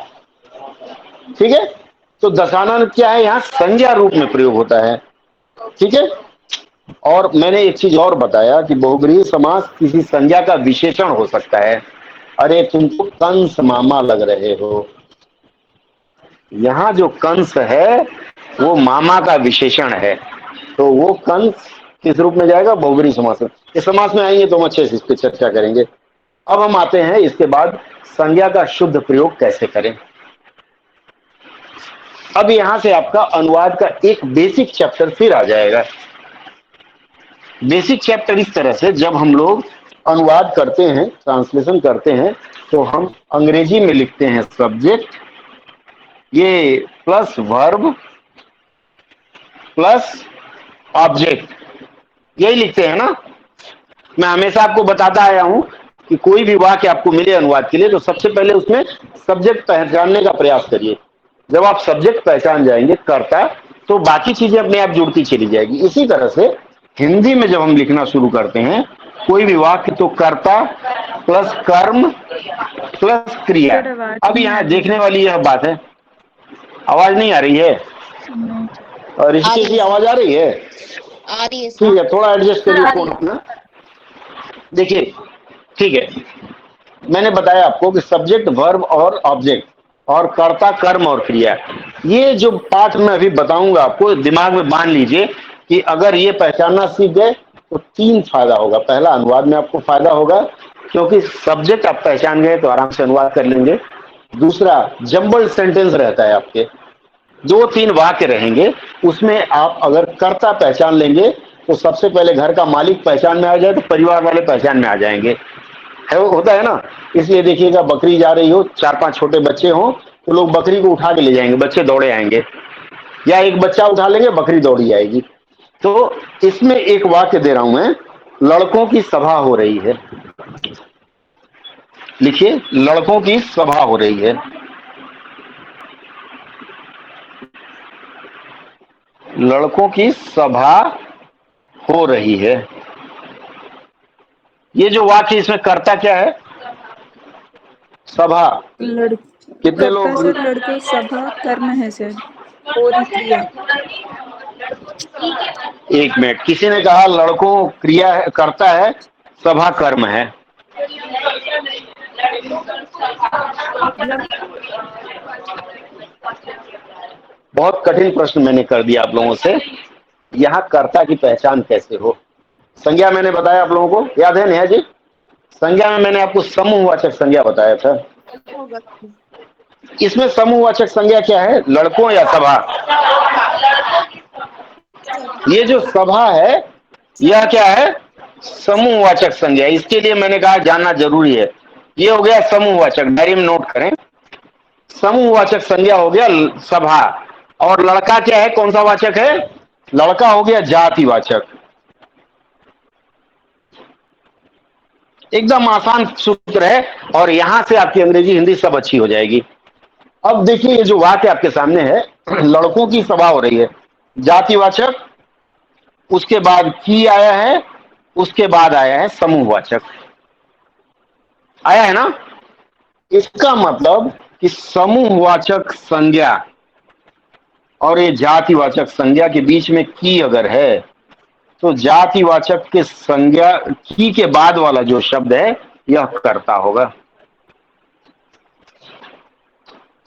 ठीक है, तो दशानन क्या है? यहाँ संज्ञा रूप में प्रयोग होता है। ठीक है, और मैंने एक चीज और बताया कि बहुव्रीहि समास किसी संज्ञा का विशेषण हो सकता है। अरे तुम तो कंस मामा लग रहे हो, यहाँ जो कंस है वो मामा का विशेषण है, तो वो कंस किस रूप में जाएगा? बहुव्रीहि समास में। इस समास में आएंगे तो हम अच्छे से इस पर चर्चा करेंगे। अब हम आते हैं इसके बाद संज्ञा का शुद्ध प्रयोग कैसे करें। अब यहां से आपका अनुवाद का एक बेसिक चैप्टर फिर आ जाएगा। बेसिक चैप्टर इस तरह से, जब हम लोग अनुवाद करते हैं, ट्रांसलेशन करते हैं, तो हम अंग्रेजी में लिखते हैं सब्जेक्ट, ये प्लस वर्ब प्लस ऑब्जेक्ट, यही लिखते हैं ना। मैं हमेशा आपको बताता आया हूं कि कोई भी वाक्य आपको मिले अनुवाद के लिए, तो सबसे पहले उसमें सब्जेक्ट पहचानने का प्रयास करिए। जब आप सब्जेक्ट पहचान जाएंगे, कर्ता, तो बाकी चीजें अपने आप जुड़ती चली जाएगी। इसी तरह से हिंदी में जब हम लिखना शुरू करते हैं कोई भी वाक्य, तो कर्ता प्लस कर्म प्लस क्रिया। अब यहाँ देखने वाली यह बात है, आवाज नहीं आ रही है? और ऋषिकेश की आवाज आ रही है? आ रही है ठीक है, थोड़ा एडजस्ट करिए फोन अपना। देखिए, ठीक है, मैंने बताया आपको कि सब्जेक्ट, वर्ब और ऑब्जेक्ट, और कर्ता, कर्म और क्रिया। ये जो पाठ मैं अभी बताऊंगा आपको, दिमाग में बांध लीजिए कि अगर ये पहचानना सीख गए तो 3 फायदा होगा। पहला, अनुवाद में आपको फायदा होगा, क्योंकि सब्जेक्ट आप पहचान गए तो आराम से अनुवाद कर लेंगे। दूसरा, जम्बल सेंटेंस रहता है आपके, 2-3 वाक्य रहेंगे, उसमें आप अगर कर्ता पहचान लेंगे तो सबसे पहले घर का मालिक पहचान में आ जाए तो परिवार वाले पहचान में आ जाएंगे। है, होता है ना। इसलिए देखिएगा, बकरी जा रही हो, 4-5 छोटे बच्चे हों, तो लोग बकरी को उठा के ले जाएंगे, बच्चे दौड़े आएंगे, या एक बच्चा उठा लेंगे, बकरी दौड़ी आएगी। तो इसमें एक वाक्य दे रहा हूं मैं, लड़कों की सभा हो रही है। लिखिए, लड़कों की सभा हो रही है। लड़कों की सभा हो रही है। ये जो वाक्य, इसमें कर्ता क्या है? सभा। कितने लोग? सर लड़के सभा कर्म है सर, और क्रिया। एक मिनट, किसी ने कहा लड़कों क्रिया है, कर्ता है, सभा कर्म है। बहुत कठिन प्रश्न मैंने कर दिया आप लोगों से। यहाँ कर्ता की पहचान कैसे हो? संज्ञा मैंने बताया आप लोगों को, याद है नेहा जी? संज्ञा में मैंने आपको समूहवाचक संज्ञा बताया था। इसमें समूहवाचक संज्ञा क्या है? लड़कों या सभा? ये जो सभा है, यह क्या है? समूहवाचक संज्ञा। इसके लिए मैंने कहा जानना जरूरी है। ये हो गया समूहवाचक, डायरी में नोट करें। समूहवाचक संज्ञा हो गया सभा, और लड़का क्या है? कौन सा वाचक है? लड़का हो गया जातिवाचक। एकदम आसान सूत्र है और यहां से आपकी अंग्रेजी हिंदी सब अच्छी हो जाएगी। अब देखिए ये जो वाक्य आपके सामने है, लड़कों की सभा हो रही है, जातिवाचक, उसके बाद की आया है, उसके बाद आया है समूहवाचक, आया है ना। इसका मतलब कि समूहवाचक संज्ञा और ये जातिवाचक संज्ञा के बीच में की अगर है तो जातिवाचक के संज्ञा की के बाद वाला जो शब्द है यह कर्ता होगा।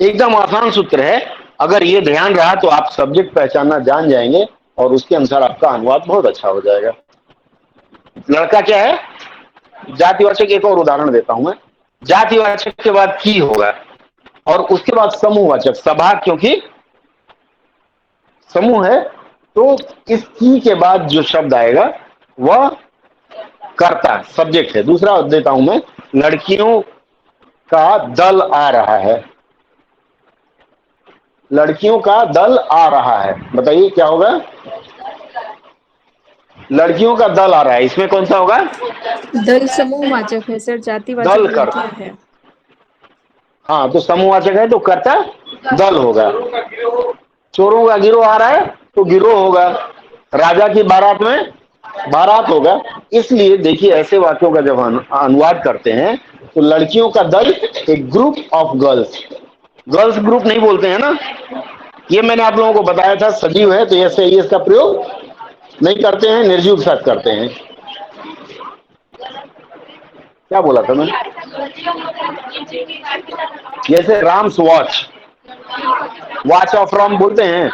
एकदम आसान सूत्र है, अगर ये ध्यान रहा तो आप सब्जेक्ट पहचानना जान जाएंगे और उसके अनुसार आपका अनुवाद बहुत अच्छा हो जाएगा। लड़का क्या है, जातिवाचक। एक और उदाहरण देता हूं मैं, जातिवाचक के बाद की होगा और उसके बाद समूहवाचक सभा, क्योंकि समूह है तो इस की के बाद जो शब्द आएगा वह कर्ता सब्जेक्ट है। दूसरा देता हूं मैं, लड़कियों का दल आ रहा है, लड़कियों का दल आ रहा है, बताइए क्या होगा। लड़कियों का दल आ रहा है, इसमें कौन सा होगा। दल समूहवाचक है सर, जातिवाचक दल द्वितीय कर्ता है। हाँ तो समूहवाचक है तो कर्ता दल होगा। चोरों का गिरोह आ रहा है तो गिरोह होगा। राजा की बारात में बारात होगा। इसलिए देखिए ऐसे वाक्यों का जब अनुवाद करते हैं तो लड़कियों का दल एक group of girls, girls group नहीं बोलते हैं ना। ये मैंने आप लोगों को बताया था, सजीव है तो ऐसे ही इसका प्रयोग नहीं करते हैं, निर्जीव के साथ करते हैं। क्या बोला था मैं, जैसे Ram's watch, watch of Ram बोलते हैं,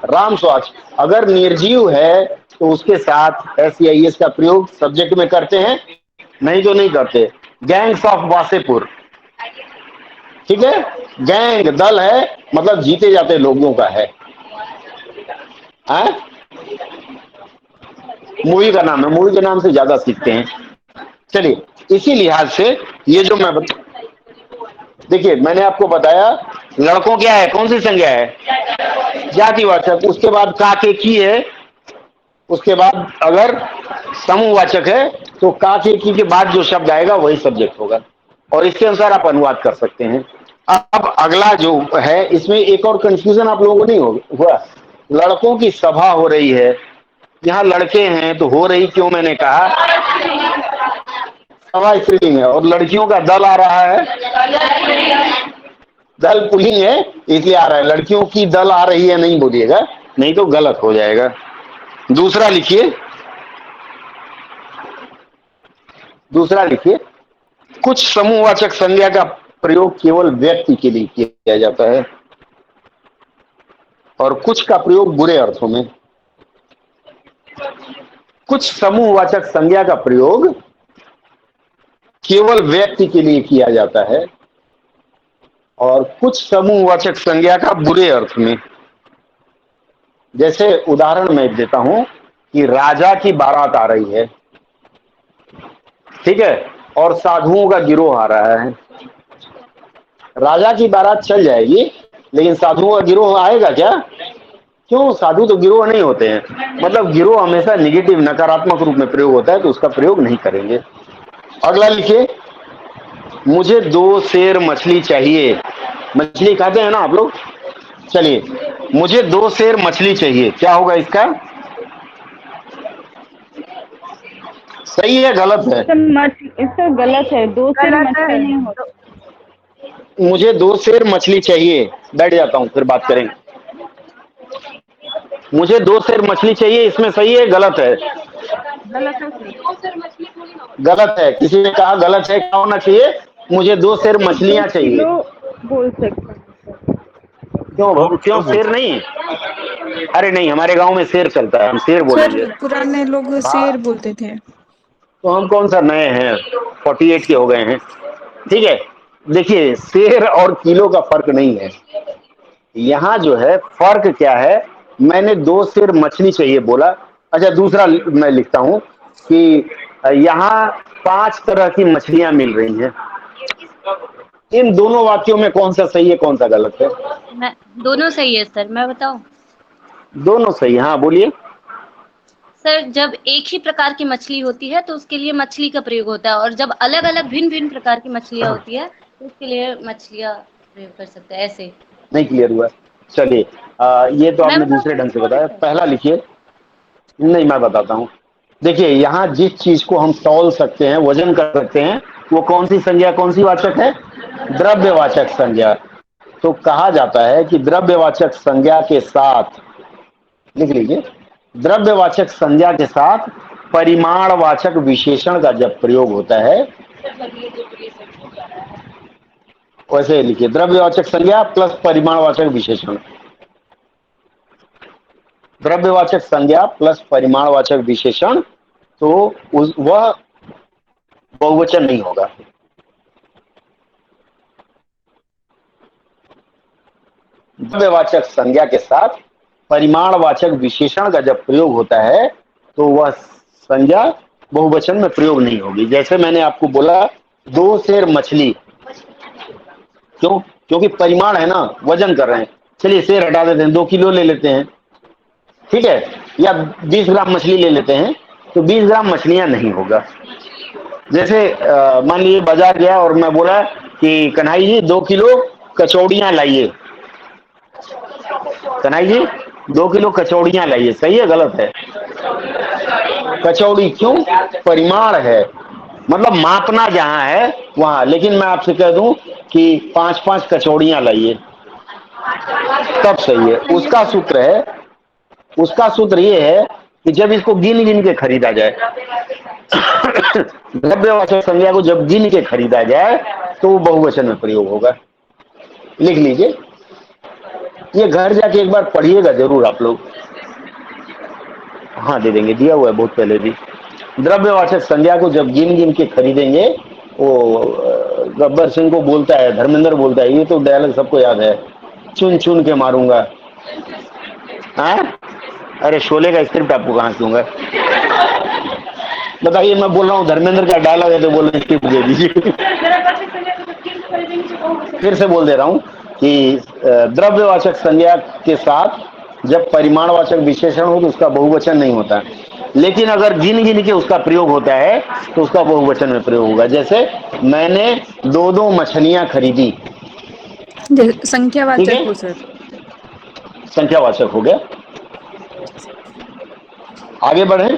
राम्स वॉच। अगर निर्जीव है तो उसके साथ SEIS का प्रयोग सब्जेक्ट में करते हैं, नहीं तो नहीं करते। गैंग्स ऑफ वासेपुर, ठीक है, गैंग दल है मतलब जीते जाते लोगों का है। मूवी का नाम है, मूवी के नाम से ज्यादा सीखते हैं। चलिए इसी लिहाज से ये जो मैं देखिए मैंने आपको बताया लड़कों क्या है, कौन सी संज्ञा है, जातिवाचक। उसके बाद का के की है, उसके बाद अगर समूहवाचक है तो का के बाद जो शब्द आएगा वही सब्जेक्ट होगा और इसके अनुसार आप अनुवाद कर सकते हैं। अब अगला जो है इसमें एक और कंफ्यूजन आप लोगों को नहीं हुआ, लड़कों की सभा हो रही है, यहाँ लड़के हैं तो हो रही क्यों, मैंने कहा सभा स्त्रीलिंग है और लड़कियों का दल आ रहा है, दल पुल्लिंग है इसलिए आ रहा है। लड़कियों की दल आ रही है नहीं बोलिएगा, नहीं तो गलत हो जाएगा। दूसरा लिखिए, दूसरा लिखिए, कुछ समूहवाचक संज्ञा का प्रयोग केवल व्यक्ति के लिए किया जाता है और कुछ का प्रयोग बुरे अर्थों में। कुछ समूहवाचक संज्ञा का प्रयोग केवल व्यक्ति के लिए किया जाता है और कुछ समूहवाचक संज्ञा का बुरे अर्थ में। जैसे उदाहरण मैं देता हूं कि राजा की बारात आ रही है, ठीक है, और साधुओं का गिरोह आ रहा है। राजा की बारात चल जाएगी लेकिन साधुओं का गिरोह आएगा क्या, क्यों, साधु तो गिरोह नहीं होते हैं। मतलब गिरोह हमेशा निगेटिव नकारात्मक रूप में प्रयोग होता है तो उसका प्रयोग नहीं करेंगे। अगला लिखिए, मुझे 2 सेर मछली चाहिए। मछली खाते हैं ना आप लोग, चलिए मुझे 2 सेर मछली चाहिए, क्या होगा इसका, सही है गलत है, इसका गलत है, 2 सेर मछली नहीं होता। मुझे 2 सेर मछली चाहिए, बैठ जाता हूं फिर बात करेंगे। मुझे 2 सेर मछली चाहिए, इसमें सही है गलत है, गलत है, किसी ने कहा गलत है, क्या होना चाहिए, मुझे 2 सेर मछलियां चाहिए। बोल सकते क्यों शेर नहीं, अरे नहीं हमारे गांव में शेर चलता है, हम शेर बोलेंगे। सर पुराने लोग शेर बोलते थे। तो हम कौन सा नए हैं, 48 के हो गए हैं, ठीक है। देखिए शेर और किलो का फर्क नहीं है, यहाँ जो है फर्क क्या है, मैंने 2 सेर मछली चाहिए बोला। अच्छा दूसरा मैं लिखता हूं कि यहाँ 5 तरह की मछलियां मिल रही हैं। इन दोनों वाक्यों में कौन सा सही है कौन सा गलत है, दोनों सही है सर, मैं बताऊं। दोनों सही, हाँ बोलिए। सर जब एक ही प्रकार की मछली होती है तो उसके लिए मछली का प्रयोग होता है, और जब अलग अलग भिन्न भिन्न प्रकार की मछलियाँ होती है तो उसके लिए मछलियाँ प्रयोग कर सकते हैं। ऐसे नहीं क्लियर हुआ? चलिए, ये तो आपने मैं दूसरे ढंग से बताया। पहला लिखिए। नहीं, मैं बताता हूँ। देखिए, यहाँ जिस चीज को हम तौल सकते हैं, वजन कर सकते हैं, वो कौन सी संज्ञा, कौन सी वाचक है? द्रव्यवाचक संज्ञा। तो कहा जाता है कि द्रव्यवाचक संज्ञा के साथ, लिख लीजिए, द्रव्यवाचक संज्ञा के साथ परिमाणवाचक विशेषण का जब प्रयोग होता है, वैसे लिखिए, द्रव्यवाचक संज्ञा प्लस परिमाणवाचक विशेषण। द्रव्यवाचक संज्ञा प्लस परिमाणवाचक विशेषण, तो वह बहुवचन नहीं होगा। द्रव्यवाचक संज्ञा के साथ परिमाणवाचक विशेषण का जब प्रयोग होता है तो वह संज्ञा बहुवचन में प्रयोग नहीं होगी। जैसे मैंने आपको बोला 2 सेर मछली, क्यों? क्योंकि परिमाण है ना, वजन कर रहे हैं। चलिए सेर हटा देते हैं, 2 किलो ले लेते हैं, ठीक है, या 20 ग्राम मछली ले लेते हैं, तो 20 ग्राम मछलियां नहीं होगा। जैसे मान लीजिए बाजार गया और मैं बोला कि कन्हई जी 2 किलो कचौड़ियां लाइए, कन्हई जी 2 किलो कचौड़ियां लाइए, सही है गलत है? कचौड़ी क्यों? परिमाण है, मतलब मापना जहां है वहां। लेकिन मैं आपसे कह दूं कि 5-5 कचौड़ियां लाइए, तब सही है। उसका सूत्र ये है कि जब इसको गिन गिन के खरीदा जाए, द्रव्यवाचक संज्ञा को जब गिन के खरीदा जाए तो वो बहुवचन में प्रयोग होगा। लिख लीजिए, ये घर जाके एक बार पढ़िएगा जरूर आप लोग। हाँ दे देंगे, दिया हुआ है बहुत पहले भी। द्रव्यवाचक संज्ञा को जब गिन गिन के खरीदेंगे, वो गब्बर सिंह को बोलता है, धर्मेंद्र बोलता है, ये तो डायलॉग सबको याद है, चुन चुन के मारूंगा। अरे शोले का स्क्रिप्ट आपको कहाँ से दूंगा? बताइए, मैं बोल रहा हूँ धर्मेंद्र का डायलॉग है तो बोल रहे स्क्रिप्ट दे दीजिए। फिर से बोल दे रहा हूँ कि द्रव्यवाचक संज्ञा के साथ जब परिमाणवाचक विशेषण हो तो उसका बहुवचन नहीं होता, लेकिन अगर गिन गिन के उसका प्रयोग होता है तो उसका बहुवचन में प्रयोग होगा। जैसे मैंने 2-2 मछलियां खरीदी, संख्यावाचक हो सर। संख्यावाचक हो गया। आगे बढ़े।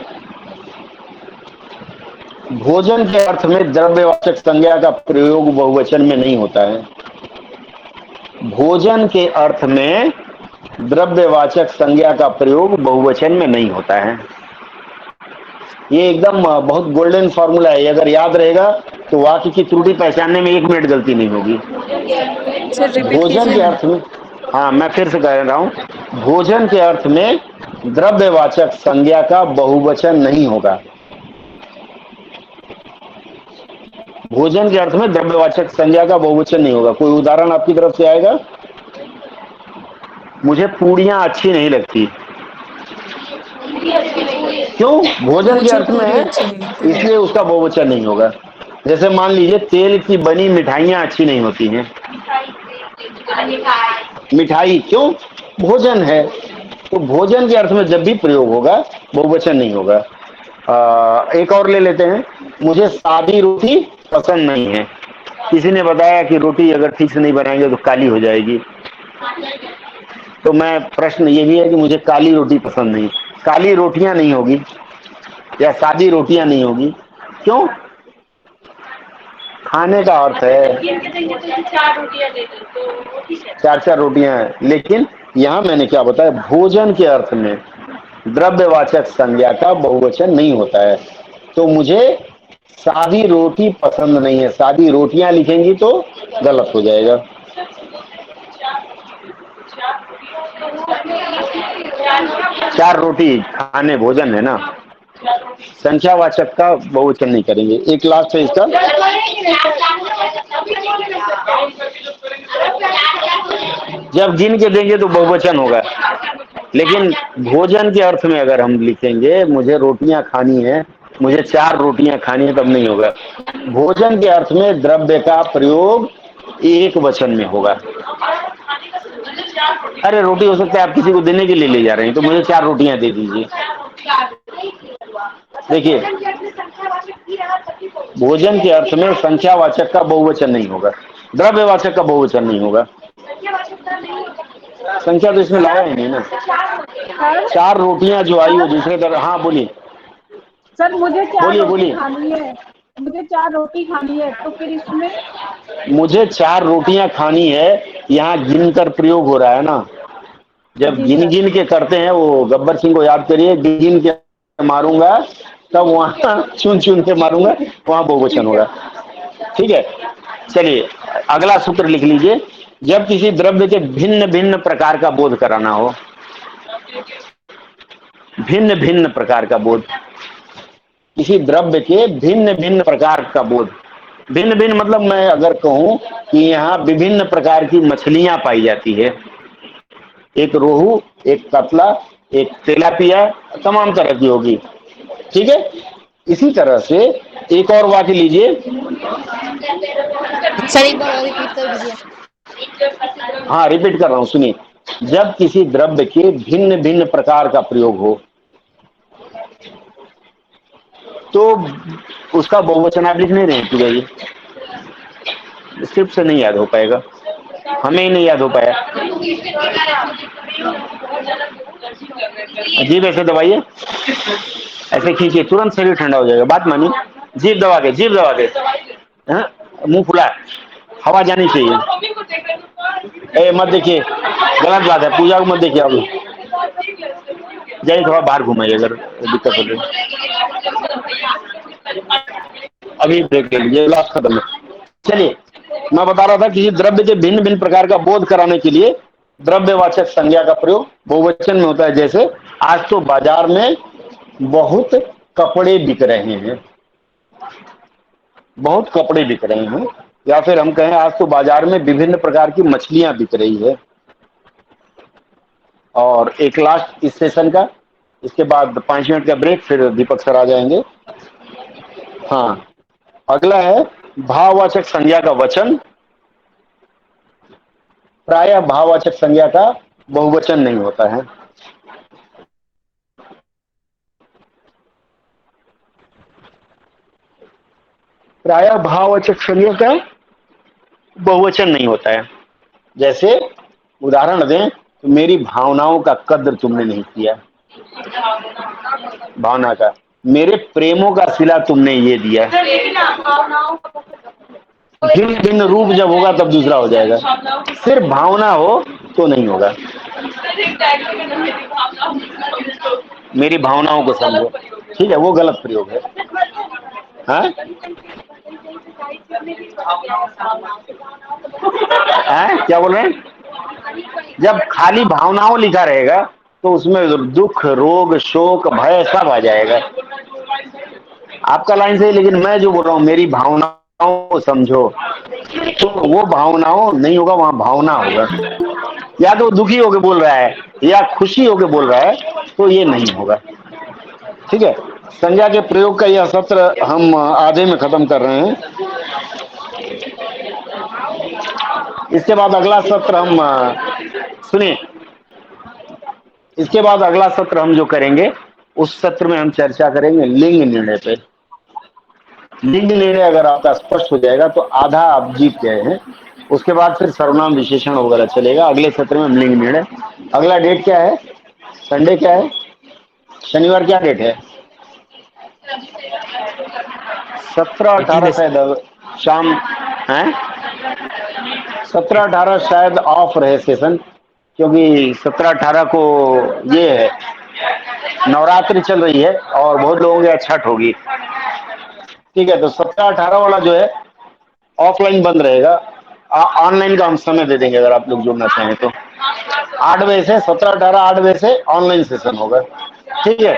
भोजन के अर्थ में द्रव्यवाचक संज्ञा का प्रयोग बहुवचन में नहीं होता है। भोजन के अर्थ में द्रव्यवाचक संज्ञा का प्रयोग बहुवचन में नहीं होता है। ये एकदम बहुत गोल्डन फॉर्मूला है, अगर याद रहेगा तो वाक्य की त्रुटि पहचानने में 1 मिनट गलती नहीं होगी। भोजन के अर्थ में, हाँ मैं फिर से कह रहा हूं, भोजन के अर्थ में द्रव्यवाचक संज्ञा का बहुवचन नहीं होगा। भोजन के अर्थ में द्रव्यवाचक संज्ञा का बहुवचन नहीं होगा। कोई उदाहरण आपकी तरफ से आएगा? मुझे पूड़ियां अच्छी नहीं लगती, क्यों? भोजन के अर्थ में है, इसलिए उसका बहुवचन नहीं होगा। जैसे मान लीजिए तेल की बनी मिठाइयां अच्छी नहीं होती हैं। मिठाई क्यों? भोजन है, तो भोजन के अर्थ में जब भी प्रयोग होगा बहुवचन नहीं होगा। एक और ले लेते हैं, मुझे सादी रोटी पसंद नहीं है। किसी ने बताया कि रोटी अगर ठीक से नहीं बनाएंगे तो काली हो जाएगी, तो मैं प्रश्न यही है कि मुझे काली रोटी पसंद नहीं। काली रोटियां नहीं होगी या सादी रोटियां नहीं होगी, क्यों? खाने का अर्थ है 4-4 रोटियां है, लेकिन यहां मैंने क्या बताया, भोजन के अर्थ में द्रव्यवाचक संज्ञा का बहुवचन नहीं होता है। तो मुझे सादी रोटी पसंद नहीं है, सादी रोटियां लिखेंगी तो गलत हो जाएगा। चार रोटी खाने भोजन है ना, संख्यावाचक का बहुवचन नहीं करेंगे। एक लास्ट है इसका, जब गिन के देंगे तो बहुवचन होगा, लेकिन भोजन के अर्थ में अगर हम लिखेंगे मुझे रोटियां खानी है, मुझे 4 रोटियां खानी है, तब नहीं होगा। भोजन के अर्थ में द्रव्य का प्रयोग एक वचन में होगा। अरे रोटी हो सकता है आप किसी को देने के लिए ले जा रहे हैं, तो मुझे 4 रोटियां दे दीजिए, देखिए, भोजन के अर्थ में संख्यावाचक का बहुवचन नहीं होगा, द्रव्यवाचक का बहुवचन नहीं होगा। संख्या तो इसमें लाया ही नहीं ना। 4 रोटियां जो आई वो दूसरे तरह। हाँ बोलिए। सर मुझे 4 बोलिए, रोटी बोलिए। खानी है, मुझे 4 रोटी खानी है, तो फिर इसमें मुझे 4 रोटियां खानी है, यहाँ गिन कर प्रयोग हो रहा है ना। जब जी गिन सर। गिन के करते हैं, वो गब्बर सिंह को याद करिए, गिन गिन के मारूंगा तब वहां चुन चुन के मारूंगा, वहां बहुवचन होगा। ठीक है, चलिए अगला सूत्र लिख लीजिए। जब किसी द्रव्य के भिन्न भिन्न प्रकार का बोध कराना हो, भिन्न भिन्न प्रकार का बोध, किसी द्रव्य के भिन्न भिन्न प्रकार का बोध। भिन्न भिन्न मतलब मैं अगर कहूं कि यहाँ विभिन्न प्रकार की मछलियां पाई जाती है, एक रोहू, एक कतला, एक तेलापिया, तमाम तरह की होगी। ठीक है, इसी तरह से एक और वाक्य लीजिए। सर एक बार और रिपीट कर दीजिए। हाँ, रिपीट कर रहा हूं, सुनिए। जब किसी द्रव्य के भिन्न भिन्न प्रकार का प्रयोग हो तो उसका बहुवचन आप लिख नहीं रहे हैं, ये स्क्रिप्ट से नहीं याद हो पाएगा, हमें ही नहीं याद हो पाया। जीभ ऐसे दबाइए, ऐसे खींचिए, तुरंत शरीर ठंडा हो जाएगा। बात मानिए, जीभ दबा के, जीभ दबा के, मुंह खुला, हवा जानी चाहिए। ए मत देखिए, गलत बात है, पूजा को मत देखिए। अभी जाइए, थोड़ा बाहर घुमाइए अगर दिक्कत हो रही। अभी ब्रेक ले लीजिए, लास्ट खत्म है। चलिए, मैं बता रहा था कि द्रव्य के भिन्न भिन्न प्रकार का बोध कराने के लिए द्रव्यवाचक संज्ञा का प्रयोग बहुवचन में होता है। जैसे आज तो बाजार में बहुत कपड़े बिक रहे हैं, बहुत कपड़े बिक रहे हैं, या फिर हम कहें आज तो बाजार में विभिन्न प्रकार की मछलियां बिक रही है। और एक लास्ट इस सेशन का, इसके बाद 5 मिनट का ब्रेक, फिर दीपक सर आ जाएंगे। हाँ, अगला है भाववाचक संज्ञा का वचन। प्रायः भाववाचक संज्ञा का बहुवचन नहीं होता है। प्रायः भाववाचक संज्ञा का बहुवचन नहीं होता है। जैसे उदाहरण दें तो मेरी भावनाओं का कद्र तुमने नहीं किया, भावना का, मेरे प्रेमों का सिला तुमने ये दिया। भिन्न भिन्न रूप जब होगा तब दूसरा हो जाएगा, सिर्फ भावना हो तो नहीं होगा। मेरी भावनाओं को समझो, ठीक है, वो गलत प्रयोग है। हाँ? क्या बोल रहे हैं? जब खाली भावनाओं लिखा रहेगा तो उसमें दुख, रोग, शोक, भय सब आ जाएगा। आपका लाइन सही, लेकिन मैं जो बोल रहा हूँ मेरी भावनाओं को समझो, तो वो भावनाओं नहीं होगा, वहां भावना होगा। या तो दुखी होके बोल रहा है या खुशी होके बोल रहा है, तो ये नहीं होगा। ठीक है, संज्ञा के प्रयोग का यह सत्र हम आधे में खत्म कर रहे हैं। इसके बाद अगला सत्र हम सुनिए, इसके बाद अगला सत्र हम जो करेंगे उस सत्र में हम चर्चा करेंगे लिंग निर्णय पे। लिंग निर्णय अगर आपका स्पष्ट हो जाएगा तो आधा आप जीत गए हैं। उसके बाद फिर सर्वनाम विशेषण वगैरह चलेगा। अगले सत्र में हम लिंग निर्णय। अगला डेट क्या है? संडे क्या है? शनिवार क्या डेट है? 17-18 शायद शाम है, 17-18 शायद ऑफ रहे सेशन, क्योंकि 17-18 को ये है नवरात्रि चल रही है और बहुत लोगों के छठ होगी। ठीक है, तो 17-18 वाला जो है ऑफलाइन बंद रहेगा। ऑनलाइन का हम समय दे देंगे अगर आप लोग जुड़ना चाहें तो। 8 बजे से 17-18 8 बजे से ऑनलाइन सेशन होगा। ठीक है।